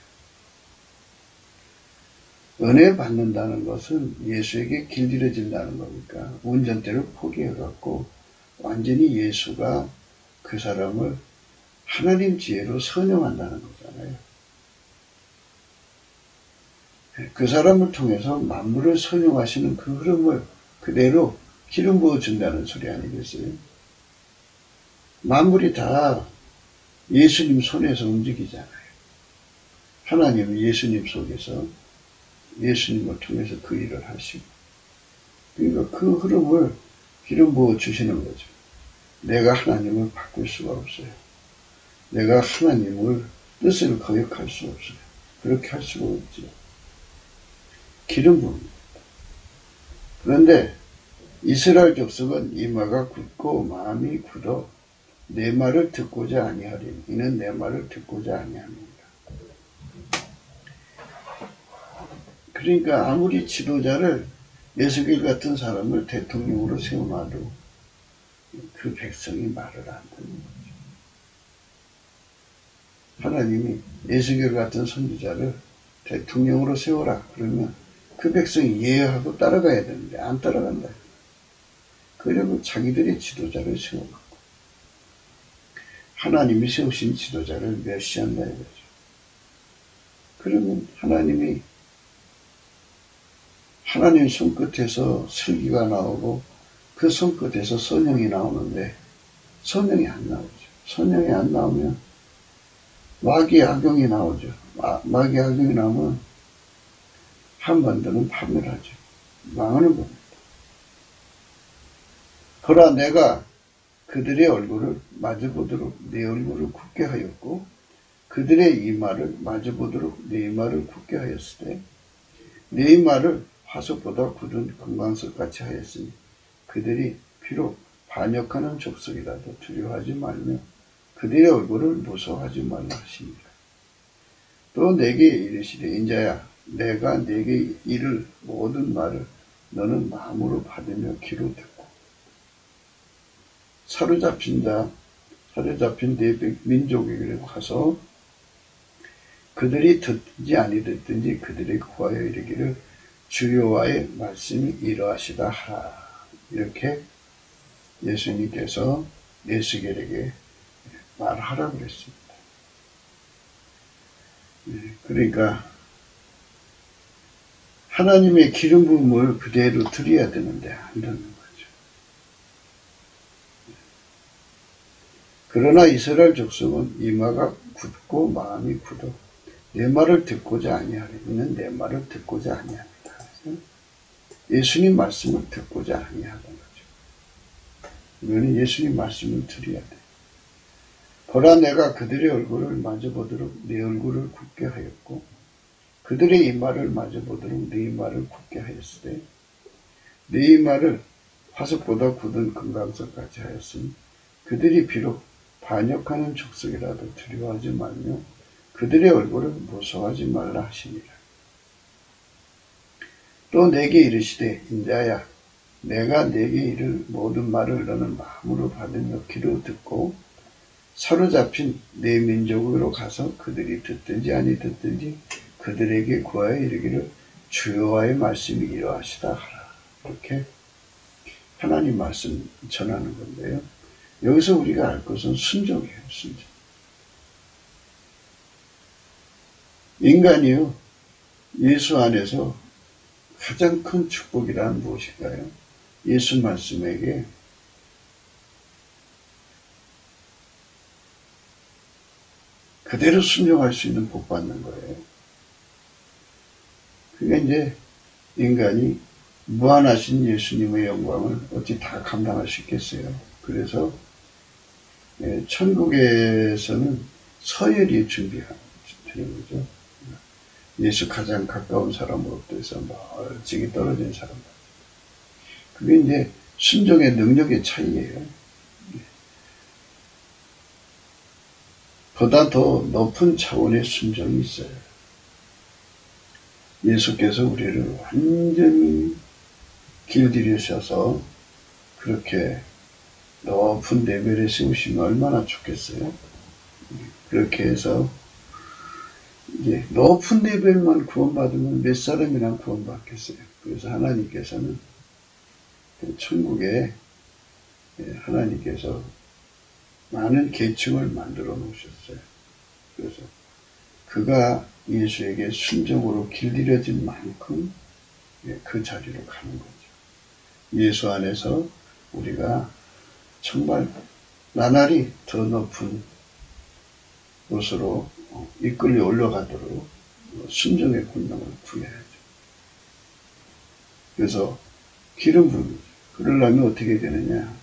Speaker 1: 은혜 받는다는 것은 예수에게 길들여진다는 거니까 운전대를 포기해갖고 완전히 예수가 그 사람을 하나님 지혜로 선용한다는 거잖아요. 그 사람을 통해서 만물을 선용하시는 그 흐름을 그대로 기름 부어준다는 소리 아니겠어요? 만물이 다 예수님 손에서 움직이잖아요. 하나님은 예수님 속에서 예수님을 통해서 그 일을 하시고, 그러니까 그 흐름을 기름 부어 주시는 거죠. 내가 하나님을 바꿀 수가 없어요. 내가 하나님을 뜻을 거역할 수 없어요. 그렇게 할 수가 없죠. 기름 부입니다. 그런데 이스라엘 족속은 이마가 굳고 마음이 굳어 내 말을 듣고자 아니하리니 이는 내 말을 듣고자 아니합니다. 그러니까 아무리 지도자를 예수길 같은 사람을 대통령으로 세워놔도 그 백성이 말을 안 듣는 거죠. 하나님이 예수길 같은 선지자를 대통령으로 세워라 그러면 그 백성이 예하고 따라가야 되는데 안 따라간다. 그리고 자기들의 지도자를 세워놓고 하나님이 세우신 지도자를 멸시한다 이거죠. 그러면 하나님이 하나님 손끝에서 슬기가 나오고 그 손끝에서 선영이 나오는데 선영이 안 나오죠. 선영이 안 나오면 마귀의 악용이 나오죠. 마귀의 악용이 나오면 한반도는 파멸하죠. 망하는 겁니다. 보라 내가 그들의 얼굴을 마주보도록 내 얼굴을 굳게 하였고 그들의 이마를 마주보도록 내 이마를 굳게 하였을 때 내 이마를 화석보다 굳은 금강석같이 하였으니 그들이 비록 반역하는 족속이라도 두려워하지 말며 그들의 얼굴을 무서워하지 말라 하십니다. 또 내게 이르시되 인자야 내가 내게 이를 모든 말을 너는 마음으로 받으며 귀로 듣고 사로잡힌 내 민족에게 가서 그들이 듣든지 아니 듣든지 그들에게 구하여 이르기를 주 여호와의 말씀이 이러하시다 하라. 이렇게 예수님께서 에스겔에게 말하라고 그랬습니다. 그러니까 하나님의 기름 부음을 그대로 드려야 되는데 안 듣는 거죠. 그러나 이스라엘 족속은 이마가 굳고 마음이 굳어 내 말을 듣고자 아니하리는 내 말을 듣고자 아니합니다. 예수님 말씀을 듣고자 아니하는 거죠. 이거는 예수님 말씀을 드려야 돼. 보라 내가 그들의 얼굴을 마주보도록 내 얼굴을 굳게 하였고 그들의 이마를 마주보도록 내 이마를 굳게 하였을 때 내 이마를 화석보다 굳은 금강석같이 하였으니 그들이 비록 반역하는 족속이라도 두려워하지 말며 그들의 얼굴을 무서워하지 말라 하시니라. 또 내게 이르시되 인자야 내가 내게 이를 모든 말을 너는 마음으로 받으며 귀로 듣고 사로잡힌 내 민족으로 가서 그들이 듣든지 아니 듣든지 그들에게 구하여 이르기를 주 여호와의 말씀이 이러하시다 하라. 이렇게 하나님 말씀 전하는 건데요. 여기서 우리가 알 것은 순종이에요. 순종. 인간이요 예수 안에서 가장 큰 축복이란 무엇일까요? 예수 말씀에게 그대로 순종할 수 있는 복 받는 거예요. 그게 이제 인간이 무한하신 예수님의 영광을 어찌 다 감당할 수 있겠어요. 그래서 천국에서는 서열이 준비되는 거죠. 예수 가장 가까운 사람으로부터 해서 멀찍이 떨어진 사람. 그게 이제 순종의 능력의 차이예요. 보다 더 높은 차원의 순종이 있어요. 예수께서 우리를 완전히 길들이셔서 그렇게 높은 레벨에 세우시면 얼마나 좋겠어요. 그렇게 해서 이제 높은 레벨만 구원받으면 몇 사람이나 구원받겠어요. 그래서 하나님께서는 천국에 하나님께서 많은 계층을 만들어 놓으셨어요. 그래서 그가 예수에게 순종으로 길들여진 만큼 그 자리로 가는 거죠. 예수 안에서 우리가 정말 나날이 더 높은 곳으로 이끌려 올라가도록 순종의 권능을 구해야죠. 그래서 기름 부음이죠. 그러려면 어떻게 되느냐?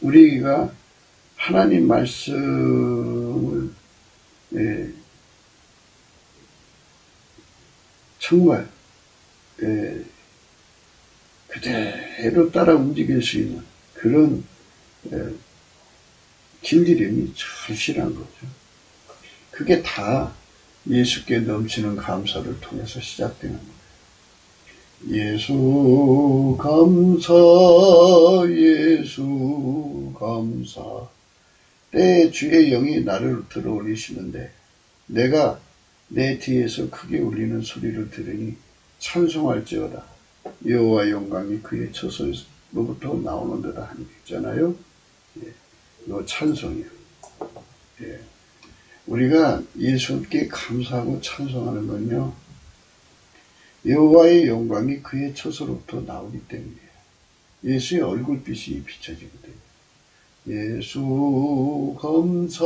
Speaker 1: 우리가 하나님 말씀을 정말 그대로 따라 움직일 수 있는 그런 길들임이 절실한 거죠. 그게 다 예수께 넘치는 감사를 통해서 시작되는 거예요. 예수 감사, 예수 감사. 때 주의 영이 나를 들어올리시는데 내가 내 뒤에서 크게 울리는 소리를 들으니 찬송할지어다. 여호와 영광이 그의 처소로부터 나오는도다 하니 있잖아요. 이거 찬송이에요. 우리가 예수께 감사하고 찬송하는 건요, 여호와의 영광이 그의 처소로부터 나오기 때문이에요. 예수의 얼굴빛이 비춰지거든요. 예수 감사,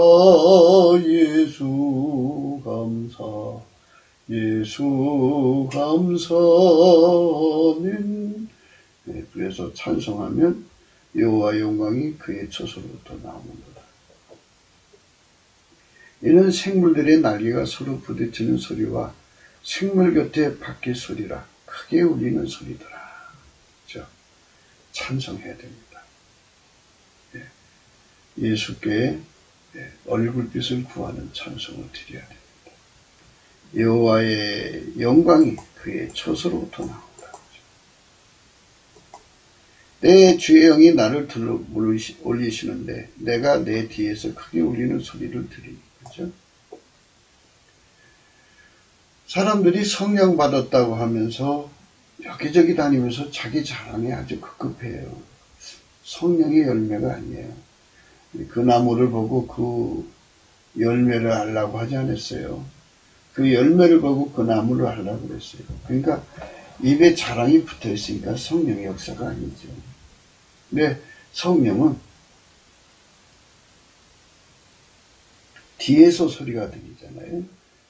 Speaker 1: 예수 감사, 예수 감사는 그래서 찬송하면 여호와 영광이 그의 처소로부터 나오는도다. 이는 생물들의 날개가 서로 부딪히는 소리와 생물 곁에 바퀴 소리라 크게 울리는 소리더라. 그렇죠? 찬송해야 됩니다. 예수께 얼굴빛을 구하는 찬송을 드려야 됩니다. 여호와의 영광이 그의 처소로부터 나온다. 내 주의 영이 나를 들어 올리시는데 내가 내 뒤에서 크게 울리는 소리를 들으니. 그렇죠? 사람들이 성령 받았다고 하면서 여기저기 다니면서 자기 자랑에 아주 급급해요. 성령의 열매가 아니에요. 그 나무를 보고 그 열매를 알라고 하지 않았어요. 그 열매를 보고 그 나무를 알라고 그랬어요. 그러니까 입에 자랑이 붙어 있으니까 성령의 역사가 아니죠. 근데 성령은 뒤에서 소리가 들리잖아요.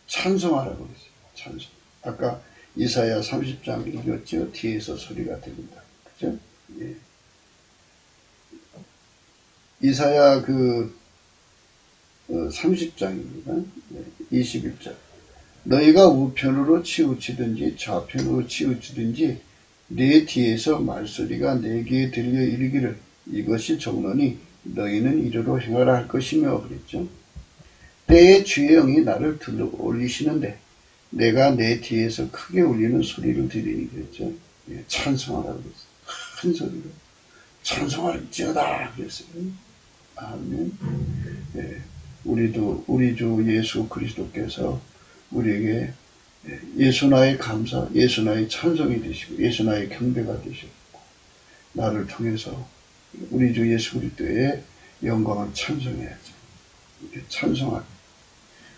Speaker 1: 찬송하라고 그랬어요. 찬송. 아까 이사야 30장 읽었죠? 뒤에서 소리가 들린다. 그죠? 예. 이사야 30장입니다. 21절. 너희가 우편으로 치우치든지 좌편으로 치우치든지 내 뒤에서 말소리가 내 귀에 들려 이르기를 이것이 정론이 너희는 이르로 행하라 할 것이며 그랬죠. 때에 주의 영이 나를 들어 올리시는데 내가 내 뒤에서 크게 울리는 소리를 들으니 그랬죠. 예, 찬송하라고 그랬어요. 큰 소리로 찬송할지어다 그랬어요. 아멘. 예, 우리도 우리 주 예수 그리스도께서 우리에게 예수 나의 감사, 예수 나의 찬송이 되시고 예수 나의 경배가 되시고 나를 통해서 우리 주 예수 그리스도의 영광을 찬송해야죠. 찬송할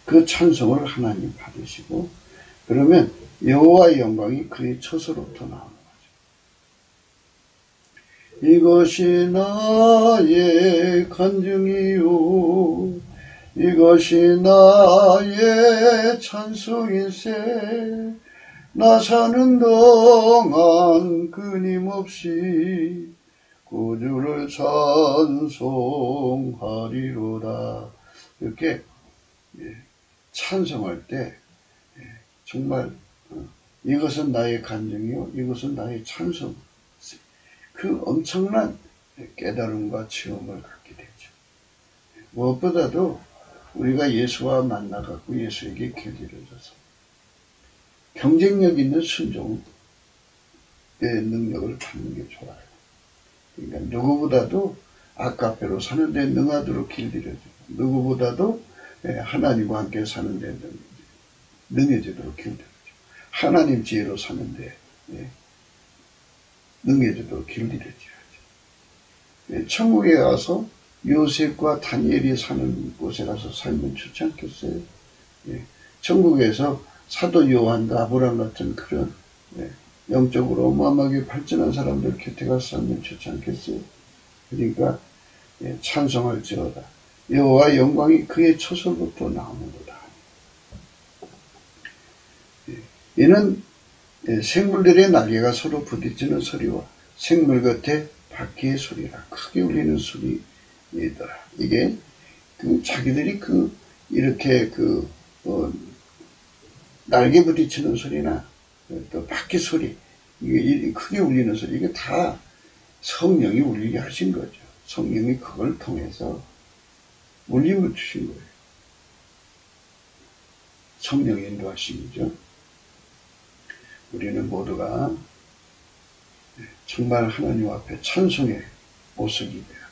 Speaker 1: 그 찬송을 하나님 받으시고 그러면 여호와의 영광이 그의 처소로부터 나오는 거죠. 이것이 나의 간증이요 이것이 나의 찬송일세 나 사는 동안 끊임없이 구주를 찬송하리로다. 이렇게 찬송할 때 정말 이것은 나의 간증이요 이것은 나의 찬송 그 엄청난 깨달음과 체험을 갖게 되죠. 무엇보다도 우리가 예수와 만나갖고 예수에게 길들여져서 경쟁력 있는 순종의 능력을 갖는 게 좋아요. 그러니까 누구보다도 아카페로 사는데 능하도록 길들여지고 누구보다도 하나님과 함께 사는데 능해지도록 길들여지고 하나님 지혜로 사는데 능해지도록 길들여져야죠. 천국에 가서 요셉과 다니엘이 사는 곳에 가서 살면 좋지 않겠어요? 예. 천국에서 사도 요한과 아브라함 같은 그런 영적으로 어마어마하게 발전한 사람들 곁에 가서 살면 좋지 않겠어요? 그러니까 찬송할지어다. 여호와의 영광이 그의 초설부터 나오는도다. 이는 생물들의 날개가 서로 부딪히는 소리와 생물 곁에 바퀴의 소리라 크게 울리는 소리이더라. 이게 자기들이 이렇게 날개 부딪히는 소리나 또 바퀴 소리, 이게 크게 울리는 소리, 이게 다 성령이 울리게 하신 거죠. 성령이 그걸 통해서 울림을 주신 거예요. 성령의 인도하심이죠. 우리는 모두가 정말 하나님 앞에 찬송의 모습이 되어야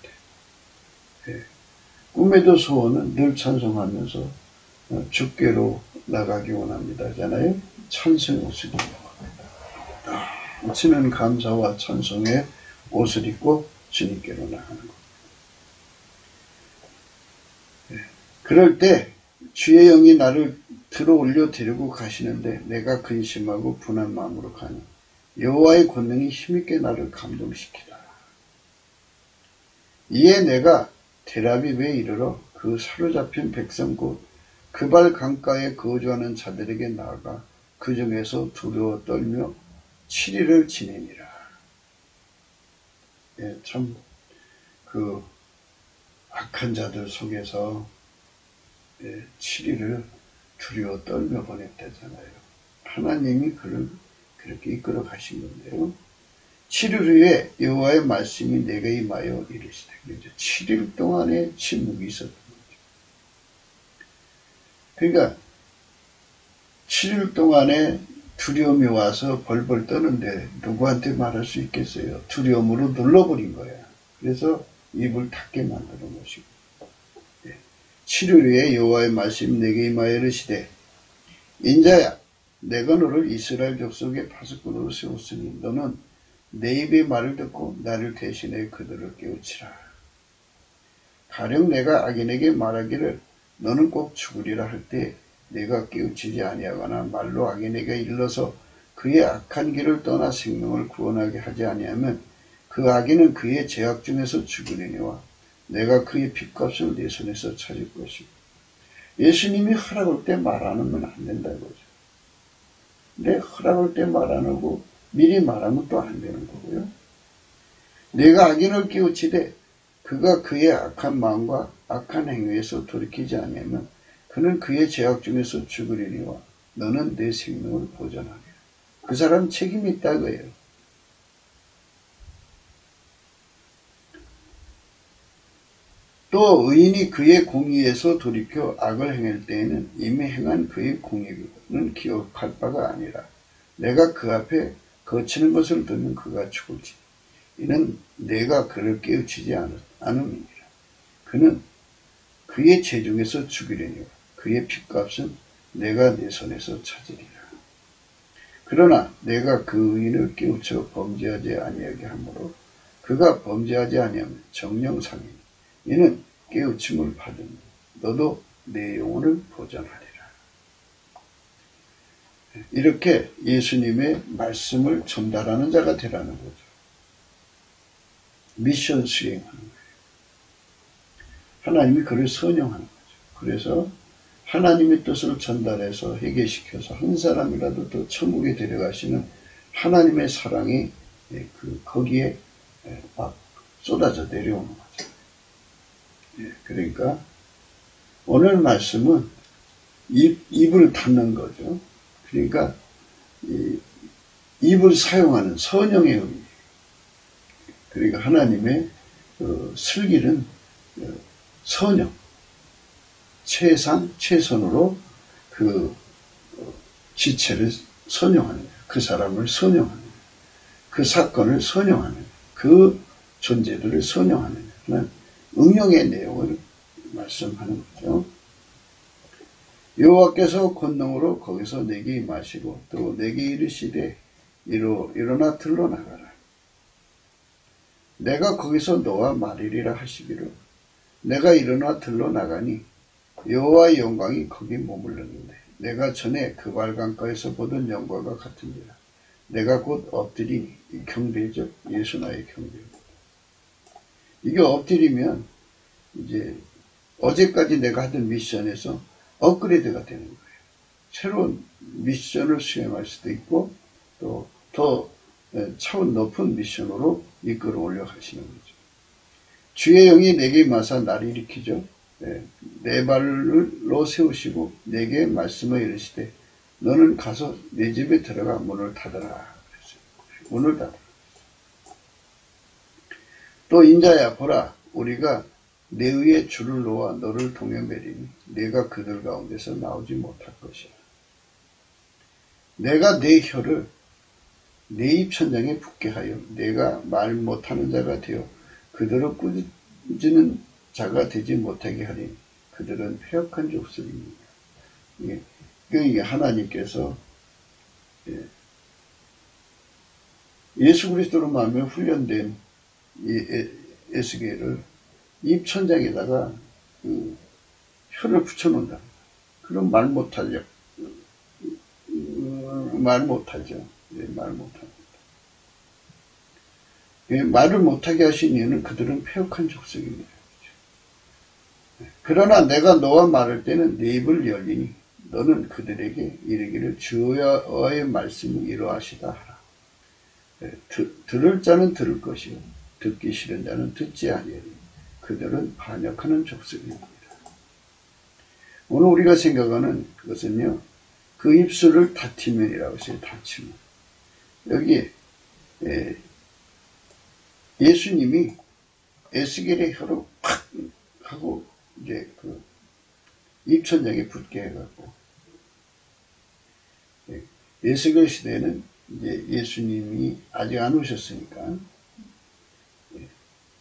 Speaker 1: 돼. 꿈에도 소원은 늘 찬송하면서 주께로 나가기 원합니다. 하잖아요. 찬송의 옷을 입는 겁니다. 아침엔 감사와 찬송의 옷을 입고 주님께로 나가는 겁니다. 그럴 때 주의 영이 나를 들어올려 데리고 가시는데 내가 근심하고 분한 마음으로 가니 여호와의 권능이 힘있게 나를 감동시키라. 이에 내가 데라비브에 이르러 그 사로잡힌 백성 곧 그발 강가에 거주하는 자들에게 나아가 그 중에서 두려워 떨며 7일을 지내니라. 참 악한 자들 속에서 7일을 두려워 떨며 보냈다잖아요. 하나님이 그를 그렇게 이끌어 가신 건데요. 7일 후에 여호와의 말씀이 내게 임하여 이르시되, 7일 동안의 침묵이 있었던 거죠. 그러니까 7일 동안에 두려움이 와서 벌벌 떠는데 누구한테 말할 수 있겠어요? 두려움으로 눌러버린 거야. 그래서 입을 닫게 만드는 것이고, 7일 후에 여호와의 말씀이 내게 임하여 이르시되, 인자야, 내가 너를 이스라엘 족속의 파수꾼으로 세웠으니 너는 내 입의 말을 듣고 나를 대신해 그들을 깨우치라. 가령 내가 악인에게 말하기를 너는 꼭 죽으리라 할 때 내가 깨우치지 아니하거나 말로 악인에게 일러서 그의 악한 길을 떠나 생명을 구원하게 하지 아니하면 그 악인은 그의 죄악 중에서 죽으리니와 내가 그의 핏값을 내 손에서 찾을 것이고. 예수님이 허락할 때 말 안 하면 안 된다 이거죠. 근데 허락할 때 말 안 하고 미리 말하면 또 안 되는 거고요. 내가 악인을 깨우치되 그가 그의 악한 마음과 악한 행위에서 돌이키지 아니하면 그는 그의 죄악 중에서 죽으리니와 너는 내 생명을 보존하리라. 그 사람 책임이 있다 그예요. 또 의인이 그의 공의에서 돌이켜 악을 행할 때에는 이미 행한 그의 공의는 기억할 바가 아니라 내가 그 앞에 거치는 것을 듣는 그가 죽을지 이는 내가 그를 깨우치지 않음이니라. 그는 그의 죄 중에서 죽이려니와 그의 핏값은 내가 내 손에서 찾으리라. 그러나 내가 그 의인을 깨우쳐 범죄하지 아니하게 하므로 그가 범죄하지 아니하면 정령상이니 이는 깨우침을 받으니 너도 내 영혼을 보존하리라. 이렇게 예수님의 말씀을 전달하는 자가 되라는 거죠. 미션 수행하는 거예요. 하나님이 그를 선용하는 거죠. 그래서 하나님의 뜻을 전달해서 회개시켜서 한 사람이라도 더 천국에 데려가시는 하나님의 사랑이 거기에 막 쏟아져 내려오는 거죠. 그러니까 오늘 말씀은 입을 닫는 거죠. 그러니까 입을 사용하는 선영의 의미. 그러니까 하나님의 슬기는 선영, 최선으로 지체를 선영하는 거예요. 그 사람을 선영하는 거예요. 그 사건을 선영하는 거예요. 그 존재들을 선영하는 거예요. 응용의 내용을 말씀하는 거죠. 여호와께서 권능으로 거기서 내게 임하시고 또 내게 이르시되 일어나 들러 나가라. 내가 거기서 너와 말이리라 하시기를 내가 일어나 들러 나가니 여호와의 영광이 거기 머물렀는데 내가 전에 그 발강가에서 보던 영광과 같은지라. 내가 곧 엎드리니, 이 경배죠. 예수나의 경배입니다. 이게 엎드리면 이제 어제까지 내가 하던 미션에서 업그레이드가 되는 거예요. 새로운 미션을 수행할 수도 있고 또 더 차원 높은 미션으로 이끌어 올려 가시는 거죠. 주의 영이 내게 임하사 나를 일으키죠. 내 발로 세우시고 내게 말씀을 이르시되 너는 가서 내 집에 들어가 문을 닫아라 그랬어요. 문을 닫아라. 또 인자야 보라 우리가 내 위에 줄을 놓아 너를 동행하리니 내가 그들 가운데서 나오지 못할 것이야. 내가 내 혀를 내 입천장에 붙게 하여 내가 말 못하는 자가 되어 그들을 꾸짖는 자가 되지 못하게 하리니 그들은 패역한 족속입니다. 이게 하나님께서 예수 그리스도로 말미암아 훈련된 이 에스겔을 입천장에다가 그 혀를 붙여놓는다. 그럼 말 못하죠. 말 못합니다. 말을 못하게 하신 이유는 그들은 패역한 족속입니다. 그러나 내가 너와 말할 때는 네 입을 열리니 너는 그들에게 이르기를 주의 말씀이 이러하시다 하라. 들을 자는 들을 것이요 듣기 싫은 자는 듣지 아니하리. 그들은 반역하는 족속입니다. 오늘 우리가 생각하는 그것은요. 그 입술을 닫히면이라고 했어요. 닫히면. 여기 예수님이 에스겔의 혀로 팍 하고 이제 그 입천장에 붙게 해갖고 에스겔 시대에는 이제 예수님이 아직 안 오셨으니까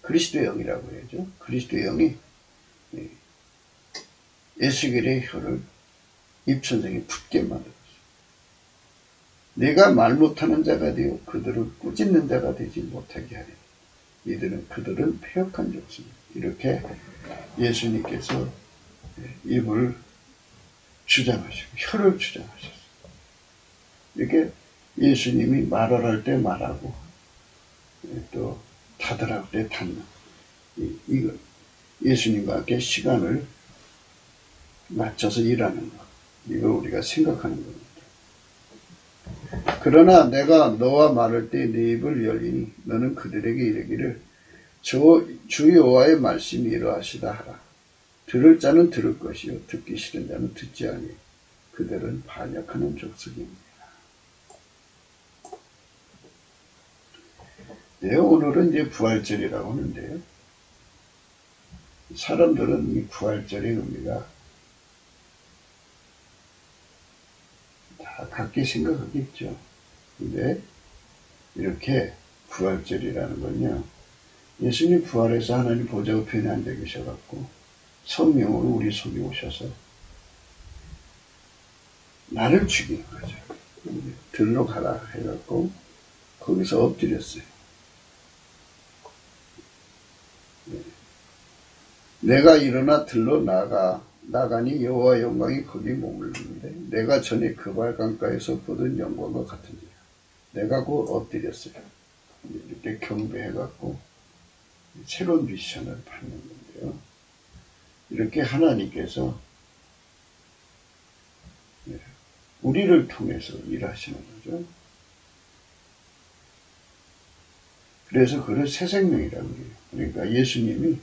Speaker 1: 그리스도의 영이라고 해야죠. 그리스도의 영이 에스겔의 혀를 입천장에 붙게 만들었어요. 내가 말 못하는 자가 되어 그들을 꾸짖는 자가 되지 못하게 하리니 그들은 패역한 족속입니다. 이렇게 예수님께서 입을 주장하시고 혀를 주장하셨어요. 이렇게 예수님이 말을 할 때 말하고 또 닫으라고 때 닫는 이거 예수님과 함께 시간을 맞춰서 일하는 것 이걸 우리가 생각하는 겁니다. 그러나 내가 너와 말할 때 내 입을 열리니 너는 그들에게 이르기를 주 여호와의 말씀이 이러하시다 하라. 들을 자는 들을 것이요 듣기 싫은 자는 듣지 아니. 그들은 반역하는 족속입니다. 네, 오늘은 이제 부활절이라고 하는데요. 사람들은 이 부활절의 의미가 다 각기 생각하겠죠. 근데 이렇게 부활절이라는 건요. 예수님 부활해서 하나님 보좌 우편에 앉아 계셔갖고 성령으로 우리 속에 오셔서 나를 죽이는 거죠. 들로 가라 해갖고 거기서 엎드렸어요. 내가 일어나 들로 나가니 여호와 영광이 거기 머물렀는데 내가 전에 그 발강가에서 보던 영광과 같은지라. 내가 곧 엎드렸어요. 이렇게 경배해갖고 새로운 미션을 받는 건데요. 이렇게 하나님께서 우리를 통해서 일하시는 거죠. 그래서 그걸 새 생명이라고 해요. 그러니까 예수님이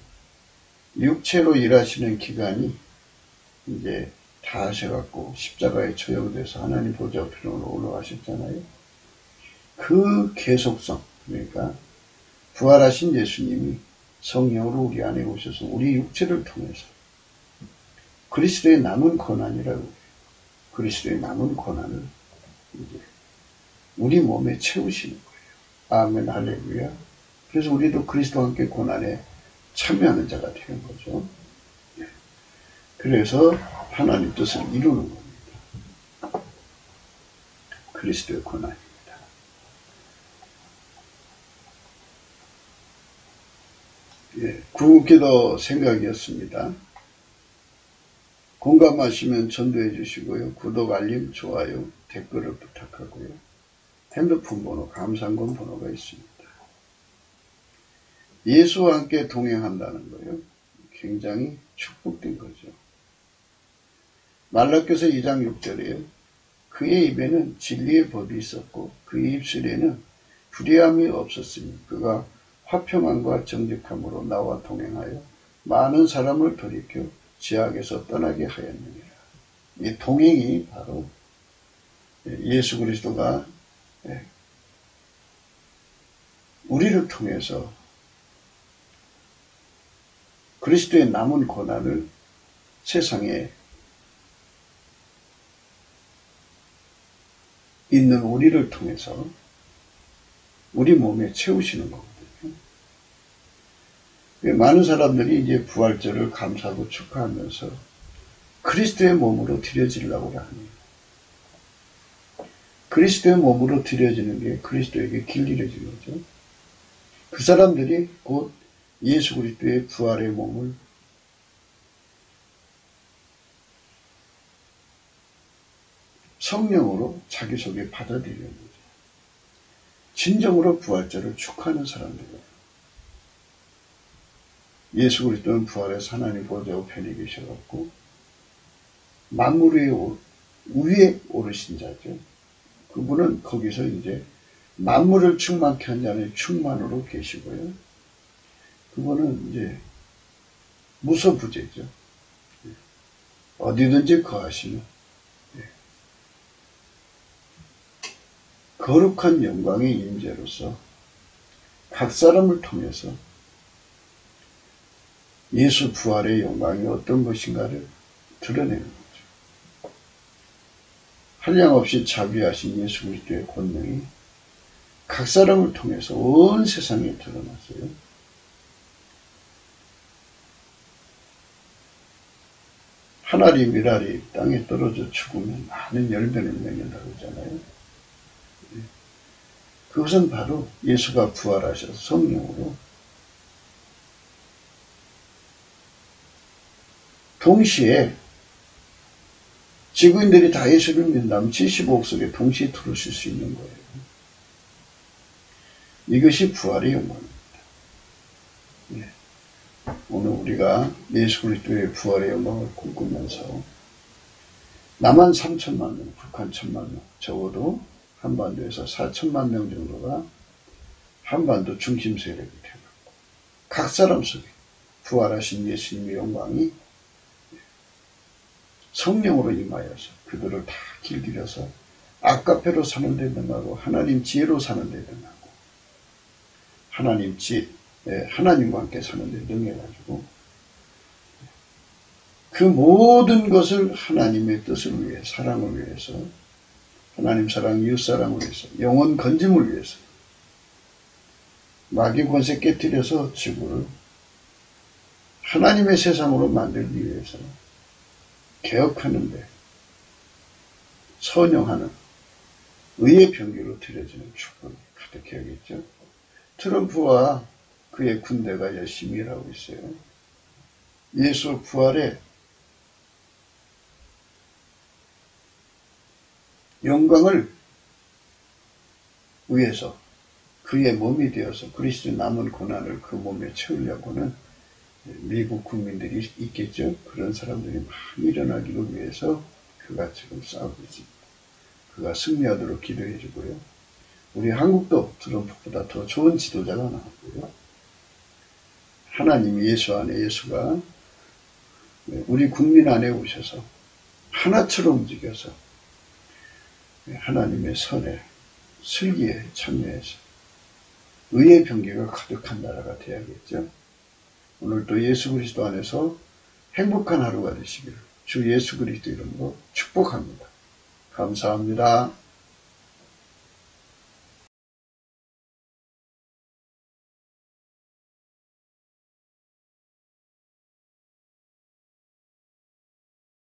Speaker 1: 육체로 일하시는 기간이 이제 다 하셔갖고 십자가에 처형돼서 하나님 보좌 우편으로 올라가셨잖아요. 그 계속성, 그러니까 부활하신 예수님이 성령으로 우리 안에 오셔서 우리 육체를 통해서 그리스도의 남은 고난이라고 해요. 그리스도의 남은 고난을 이제 우리 몸에 채우시는 거예요. 아멘, 할렐루야. 그래서 우리도 그리스도와 함께 고난에 참여하는 자가 되는 거죠. 그래서 하나님 뜻을 이루는 겁니다. 그리스도의 고난입니다. 구기도 생각이었습니다. 공감하시면 전도해 주시고요. 구독, 알림, 좋아요, 댓글을 부탁하고요. 핸드폰 번호, 감상권 번호가 있습니다. 예수와 함께 동행한다는 거예요. 굉장히 축복된 거죠. 말라교서 2장 6절에요. 그의 입에는 진리의 법이 있었고 그의 입술에는 불의함이 없었으니 그가 화평함과 정직함으로 나와 동행하여 많은 사람을 돌이켜 죄악에서 떠나게 하였느니라. 이 동행이 바로 예수 그리스도가 우리를 통해서 그리스도의 남은 고난을 세상에 있는 우리를 통해서 우리 몸에 채우시는 거거든요. 많은 사람들이 이제 부활절을 감사하고 축하하면서 그리스도의 몸으로 드려지려고 합니다. 그리스도의 몸으로 드려지는 게 그리스도에게 길들여진 거죠. 그 사람들이 곧 예수 그리스도의 부활의 몸을 성령으로 자기 속에 받아들이는 거죠. 진정으로 부활절을 축하하는 사람들이에요. 예수 그리스도는 부활해서 하나님 보좌 우편에 계셔갖고 만물 위에 오르신 자죠. 그분은 거기서 이제 만물을 충만케 한 자는 충만으로 계시고요. 그분은 이제 무소부재죠. 어디든지 거하시는 거룩한 영광의 임재로서 각 사람을 통해서 예수 부활의 영광이 어떤 것인가를 드러내는 거죠. 한량없이 자비하신 예수 그리스도의 권능이 각 사람을 통해서 온 세상에 드러났어요. 하나리 미랄이 땅에 떨어져 죽으면 많은 열매를 맺는다고 하잖아요. 그것은 바로 예수가 부활하셔서 성령으로 동시에 지구인들이 다 예수를 믿는다면 75억 속에 동시에 들어오실 수 있는 거예요. 이것이 부활의 영광입니다. 오늘 우리가 예수 그리스도의 부활의 영광을 꿈꾸면서 남한 3천만 명, 북한 1천만 명, 적어도 한반도에서 4천만 명 정도가 한반도 중심 세력이 되었고 각 사람 속에 부활하신 예수님의 영광이 성령으로 임하여서 그들을 다 길들여서 아까페로 사는 데 등하고 하나님 지혜로 사는 데 등하고 하나님과 함께 사는 데 등해가지고 그 모든 것을 하나님의 뜻을 위해 사랑을 위해서 하나님 사랑, 이웃 사랑을 위해서 영혼 건짐을 위해서 마귀 권세 깨뜨려서 지구를 하나님의 세상으로 만들기 위해서 개혁하는데 선용하는 의의 병기로 드려지는 축복이 가득해야겠죠. 트럼프와 그의 군대가 열심히 일하고 있어요. 예수 부활의 영광을 위해서 그의 몸이 되어서 그리스도의 남은 고난을 그 몸에 채우려고는 미국 국민들이 있겠죠. 그런 사람들이 많이 일어나기를 위해서 그가 지금 싸우고 있습니다. 그가 승리하도록 기도해 주고요. 우리 한국도 트럼프보다 더 좋은 지도자가 나왔고요. 하나님 예수 안에 예수가 우리 국민 안에 오셔서 하나처럼 움직여서 하나님의 선에 슬기에 참여해서 의의 병기가 가득한 나라가 되어야겠죠. 오늘도 예수 그리스도 안에서 행복한 하루가 되시기를 주 예수 그리스도 이름으로 축복합니다. 감사합니다.